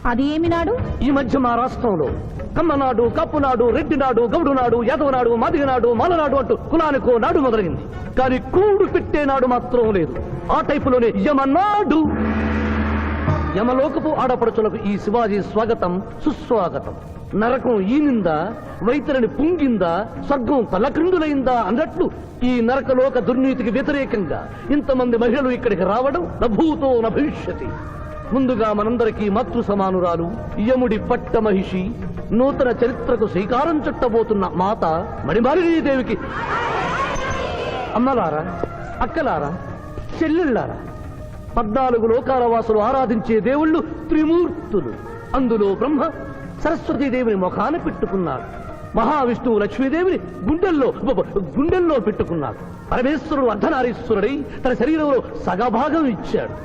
అది ఏమి నాడు? ఈ మధ్య మా రాష్ట్రంలో కమ్మనాడు, కప్పునాడు, రెడ్డినాడు, గౌడునాడు, యాదవనాడు, మాదిగనాడు, మాలనాడు అంటూ కులానికో నాడు మొదలైంది. కానీ కూడు పెట్టే నాడు మాత్రం లేదు. ఆ టైపులోనే యమనాడు. యమలోకపు ఆడపడుచులకు ఈ శివాజీ స్వాగతం సుస్వాగతం. నరకం ఈనిందా, వైతరిని పుంగిందా, స్వర్గం తలక్రిందులైందా అన్నట్లు ఈ నరకలోక దుర్నీతికి వ్యతిరేకంగా ఇంతమంది మహిళలు ఇక్కడికి రావడం నభూతో నభవిష్యతి. ముందుగా మనందరికీ మాతృ సమానురాలు, యముడి పట్ట మహిషి, నూతన చరిత్రకు శ్రీకారం చుట్టబోతున్న మాత మణిమాలినీదేవికి అమ్మలారా, అక్కలారా, చెల్లెళ్ళారా, 14 లోకాల వాసులు ఆరాధించే దేవుళ్ళు త్రిమూర్తులు. అందులో బ్రహ్మ సరస్వతీదేవిని ముఖాన పెట్టుకున్నాడు. మహావిష్ణువు లక్ష్మీదేవిని గుండెల్లో పెట్టుకున్నాడు. పరమేశ్వరుడు అర్ధనారీశ్వరుడై తన శరీరంలో సగభాగం ఇచ్చాడు.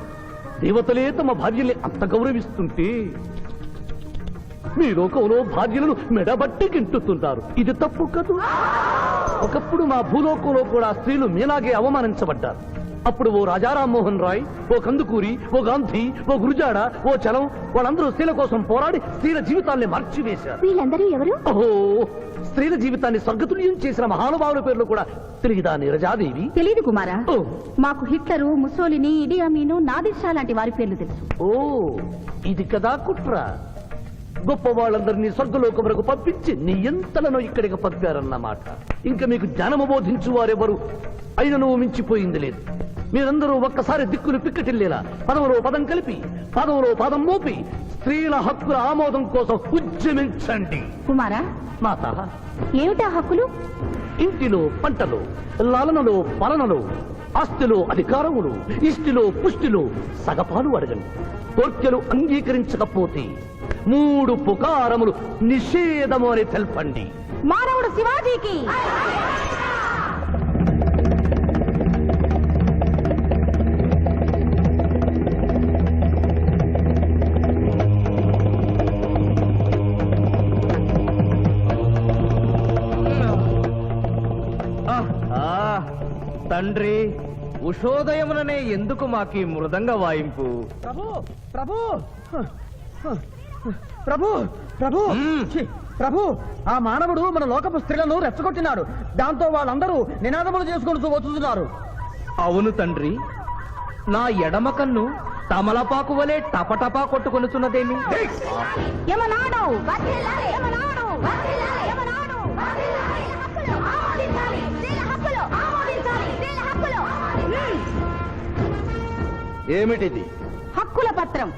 దేవతలే తమ భార్యల్ని అంత గౌరవిస్తుంటే మీ లోకంలో భార్యలను మెడబట్టి గింటుతుంటారు. ఇది తప్పు కదూ? ఒకప్పుడు మా భూలోకంలో కూడా స్త్రీలు మీలాగే అవమానించబడ్డారు. అప్పుడు ఓ రాజా రామ్మోహన్ రాయ్, ఓ కందుకూరి, ఓ గాంధీ, ఓ గురుజాడ, ఓ చలం వాళ్ళందరూ స్త్రీల కోసం పోరాడి స్త్రీల జీవితాల్ని మార్చివేశారు. వీళ్ళందరూ ఎవరు? ఓహో, స్త్రీల జీవితాన్ని స్వర్గతుల్యం చేసిన మహానుభావుల పేర్లు కూడా తెలియదా నీరజాదేవి? తెలీదు కుమారా. ఓ, మాకు హిట్లరు, ముసోలిని, ఇడి అమీను, నాదిర్ షా లాంటి వారి పేర్లు తెలుసు. ఓ, ఇది కదా కుట్ర. గొప్ప వాళ్ళందరినీ స్వర్గలోకములకు పంపించి నీ ఎంతలను ఇక్కడికి పంపారన్నమాట. ఇంకా మీకు జ్ఞానము బోధించు వారెవరు అయినను మించిపోయింది లేదు. మీరందరూ ఒక్కసారి దిక్కులు పిక్కటిల్లేలా పదములో పదం కలిపి, పదములో పదం మోపి స్త్రీల హక్కుల ఆమోదం కోసం ఉద్యమించండి. కుమారా, మాత, ఏమిటా హక్కులు? ఇంటిలో పంటలు, లాలనలో పాలనలు, ఆస్తిలో అధికారములు, ఇష్టిలో పుష్టిలో సగపాలు అడగండి. కోర్కెలు అంగీకరించకపోతే 3 పుకారములు నిషేధము అని తెలపండి. మానవుడు శివాజీకి తండ్రి, ఉషోదయముననే ఎందుకు మాకీ మృదంగ వాయింపు? ప్రభు ప్రభు ప్రభు ప్రభు ఛీ, ప్రభు ఆ మానవుడు మన లోకపు స్త్రీలను రెచ్చగొట్టినాడు. దాంతో వాళ్ళందరూ నినాదములు చేసుకుంటూ వస్తున్నారు. అవును తండ్రి, నా ఎడమ కన్ను తమలపాకు వలె టపటపా కొట్టుకొనుచున్నదేమి? యమనాడు వర్ధిల్లాలి, యమనాడు వర్ధిల్లాలి, యమనాడు వర్ధిల్లాలి. హక్కులు ఆమోదించాలి, స్త్రీల హక్కులు ఆమోదించాలి, స్త్రీల హక్కులు. ఏమిటిది? హక్కుల పత్రం.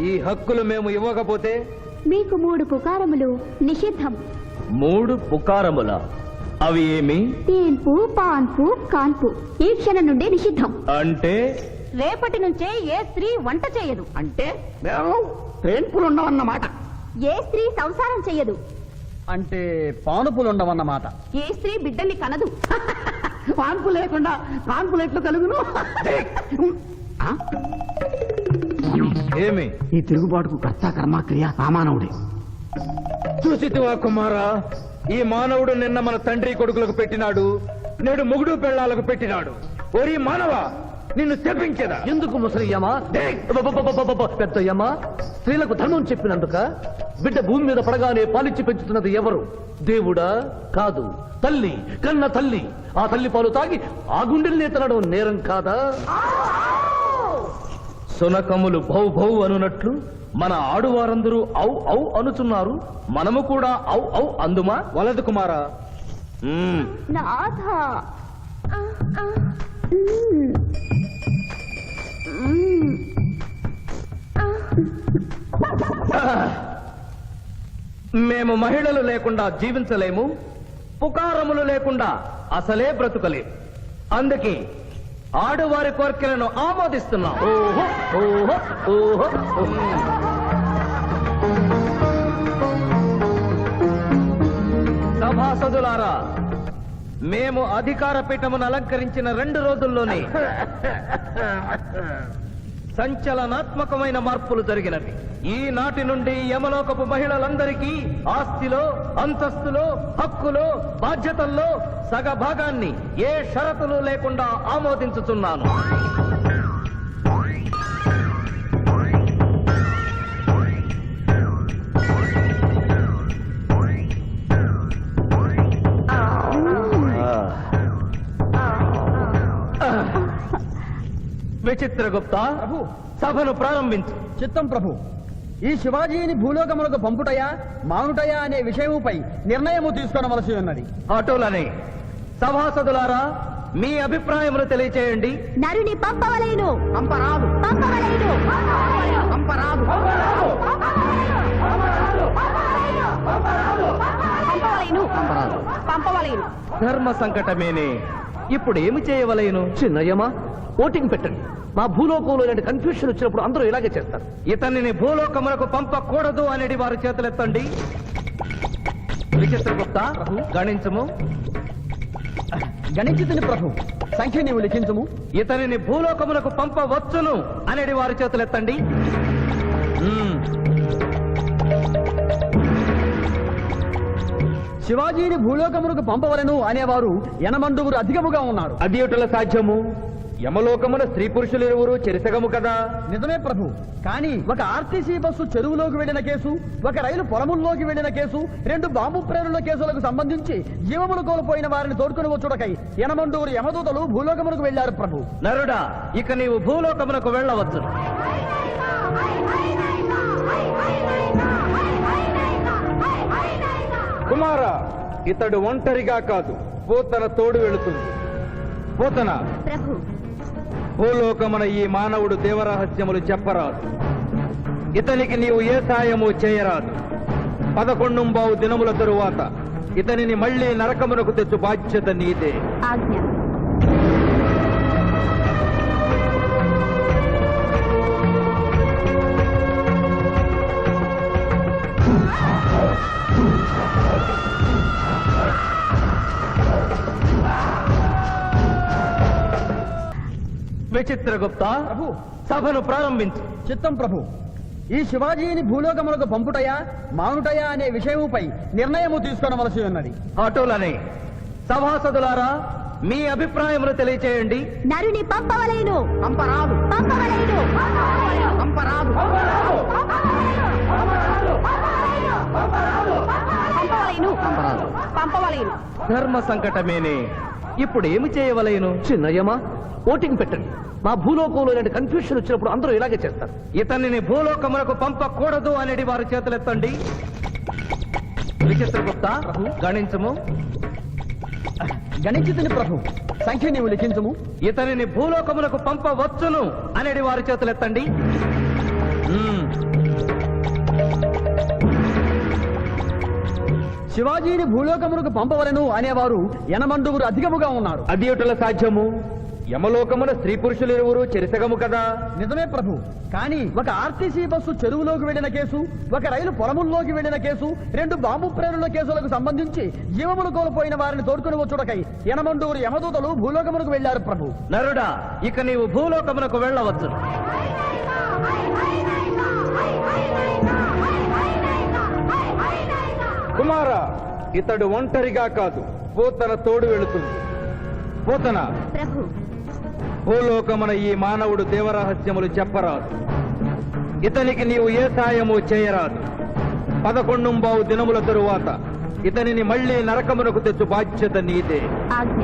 ఈ హక్కులు మేము ఇవ్వకపోతే? మీకు 3 పుకారములు నిషిద్ధం. 3 పుకారముల? అవి ఏమి? తేన్పు, పాన్పు, కాన్పు ఈ క్షణం నుండి నిషిద్ధం. అంటే రేపటి నుంచే ఏ స్త్రీ వంట చేయదు. అంటే మేము ట్రేన్పులు ఉండవన్నమాట. ఏ స్త్రీ సంసారం చెయ్యదు. అంటే పానుపులు ఉండవన్నమాట. ఏ స్త్రీ బిడ్డల్ని కనదు. పాన్పు లేకుండా కాన్పులు ఎట్లు కలుగును? ఆ? ఏమి? ఈ తిరుగుబాటుకు కర్త కర్మ క్రియ సామానవుడే. చూసితివా కుమారా, ఈ మానవుడు నిన్న మన తండ్రి కొడుకులకు పెట్టినాడు, నేడు మొగుడు పెళ్ళాలకు పెట్టినాడు. ఓరి మానవ, నిన్ను శపించదా? ఎందుకు ముసలియమా, పెద్దయ్యమా? స్త్రీలకు ధర్మం చెప్పినందుక? బిడ్డ భూమి మీద పడగానే పాలిచ్చి పెంచుతున్నది ఎవరు? దేవుడా? కాదు, తల్లి, కన్న తల్లి. ఆ తల్లి పాలు తాగి ఆ గుండెల్ని తినడం నేరం కాదా? సునకములు భౌ భౌ అనునట్లు మన ఆడువారందరూ ఔ ఔ అనుచున్నారు. మనము కూడా ఔ ఔ అందుమా? వలదు కుమారా. నాథ మేము మహిళలు లేకుండా జీవించలేము, పుకారములు లేకుండా అసలే బ్రతుకలేము. అందుకే ఆడువారి కోరికలను ఆమోదిస్తున్నాం. ఓహో ఓహో ఓహో ఓహో. సభాసదులారా, మేము అధికార పీఠమును అలంకరించిన 2 రోజుల్లోనే సంచలనాత్మకమైన మార్పులు జరిగినవి. ఈనాటి నుండి యమలోకపు మహిళలందరికీ ఆస్తిలో, అంతస్తులో, హక్కులో, బాధ్యతల్లో సగభాగాన్ని ఏ షరతులు లేకుండా ఆమోదించుతున్నాను. విచిత్రగుప్త, సభను ప్రారంభించు. చిత్తం ప్రభు. ఈ శివాజీని భూలోకములకు పంపుటయా మానుటయా అనే విషయముపై నిర్ణయము తీసుకొనవలసి ఉన్నది. అటులనే సభాసదులారా, మీ అభిప్రాయములు తెలియచేయండి. నరుని పంపవలేను. పంపరాదు. పంపవలేను. పంపరాదు. పంపవలేను. పంపవలేను. ధర్మ సంకటమేనే. ఇప్పుడు ఏమి చేయవలేను? చిన్నయ్యమా, ఓటింగ్ పెట్టండి. మా భూలోకంలో ఇలాంటి కన్ఫ్యూషన్ వచ్చినప్పుడు అందరూ ఇలాగే చేస్తారు. ఇతనిని భూలోకములకు పంపకూడదు అనేది వారి చేతులెత్తండి. విచిత్రగుప్త, గణించము. గణించుతుని ప్రభు. సంఖ్య నీవు లిఖించుము. ఇతనిని భూలోకములకు పంపవచ్చును అనేది వారి చేతులెత్తండి. శివాజీని భూలోకములకు పంపవలను అనేవారు 80 అధికముగా ఉన్నారు. అది ఎటుల సాధ్యము? యమలోకమున స్త్రీ పురుషులు ఇరువురు చెరిసగము కదా. నిజమే ప్రభు. కానీ ఒక ఆర్టీసీ బస్సు చెరువులోకి వెళ్లిన కేసు, ఒక రైలు పొలముల్లోకి వెళ్లిన కేసు, 2 బాంబు ప్రేరుల కేసులకు సంబంధించి జీవములు కోల్పోయిన వారిని తోడుకుని వచ్చుటకై 80 యమదూతలు భూలోకమునకు వెళ్లారు ప్రభు. నరుడా, ఇక నీవు భూలోకమునకు వెళ్ళవచ్చు. కుమారా, ఇతడు ఒంటరిగా కాదు, పోతన తోడు వెళుతుంది. పోతన, ప్రభు. భూలోకమున ఈ మానవుడు దేవరహస్యములు చెప్పరాదు. ఇతనికి నీవు ఏ సాయము చేయరాదు. 11 దినముల తరువాత ఇతనిని మళ్లీ నరకమునకు తెచ్చు బాధ్యత నీదే. ఆజ్ఞ. విచిత్రగుప్త, సభను ప్రారంభించు. చిత్తం ప్రభు. ఈ శివాజీని భూలోకములకు పంపుటయా మానుటయా అనే విషయముపై నిర్ణయము తీసుకొనవలసి ఉన్నది. అటులనే సభాసదులారా, మీ అభిప్రాయములు తెలియచేయండి. నరుని పంపవలేను. పంపరాదు. పంపవలేను. పంపరాదు. పంపవలేను. పంపవలేను. ధర్మ సంకటమేనే. ఇప్పుడు ఏమి చేయవలేను? చిన్నయ్యమా, ఓటింగ్ పెట్టండి. మా భూలోకంలో ఇలాంటి కన్ఫ్యూషన్ వచ్చినప్పుడు అందరూ ఇలాగే చేస్తారు. ఇతనిని భూలోకములకు పంపకూడదు అనేది వారి చేతులెత్తండి. విచిత్రగుప్త, గణించము. గణించుతుని ప్రభు. సంఖ్య నీవు లిఖించము. ఇతనిని భూలోకములకు పంపవచ్చును అనేది వారి చేతులెత్తండి. శివాజీని భూలోకములకు పంపవలను అనేవారు 80 అధికముగా ఉన్నారు. అది ఎటుల సాధ్యము? యమలోకమున స్త్రీ పురుషులు ఇరువురు చెరిసగము కదా. నిజమే ప్రభు. కానీ ఒక ఆర్టీసీ బస్సు చెరువులోకి వెళ్లిన కేసు, ఒక రైలు పొలముల్లోకి వెళ్లిన కేసు, 2 బాంబు ప్రేరుల కేసులకు సంబంధించి జీవములు కోల్పోయిన వారిని తోడుకుని వచ్చుటకై 80 యమదూతలు భూలోకములకు వెళ్లారు ప్రభు. నరుడా, ఇక నీవు భూలోకమునకు వెళ్ళవచ్చు. కుమార, ఇతడు ఒంటరిగా కాదు, పోతన తోడు వెళుతుంది. పోతన, ప్రభు. భూలోకమున ఈ మానవుడు దేవరహస్యములు చెప్పరాదు. ఇతనికి నీవు ఏ సాయము చేయరాదు. 11 దినముల తరువాత ఇతనిని మళ్లీ నరకమునకు తెచ్చు బాధ్యత నీదే. ఆజ్ఞ.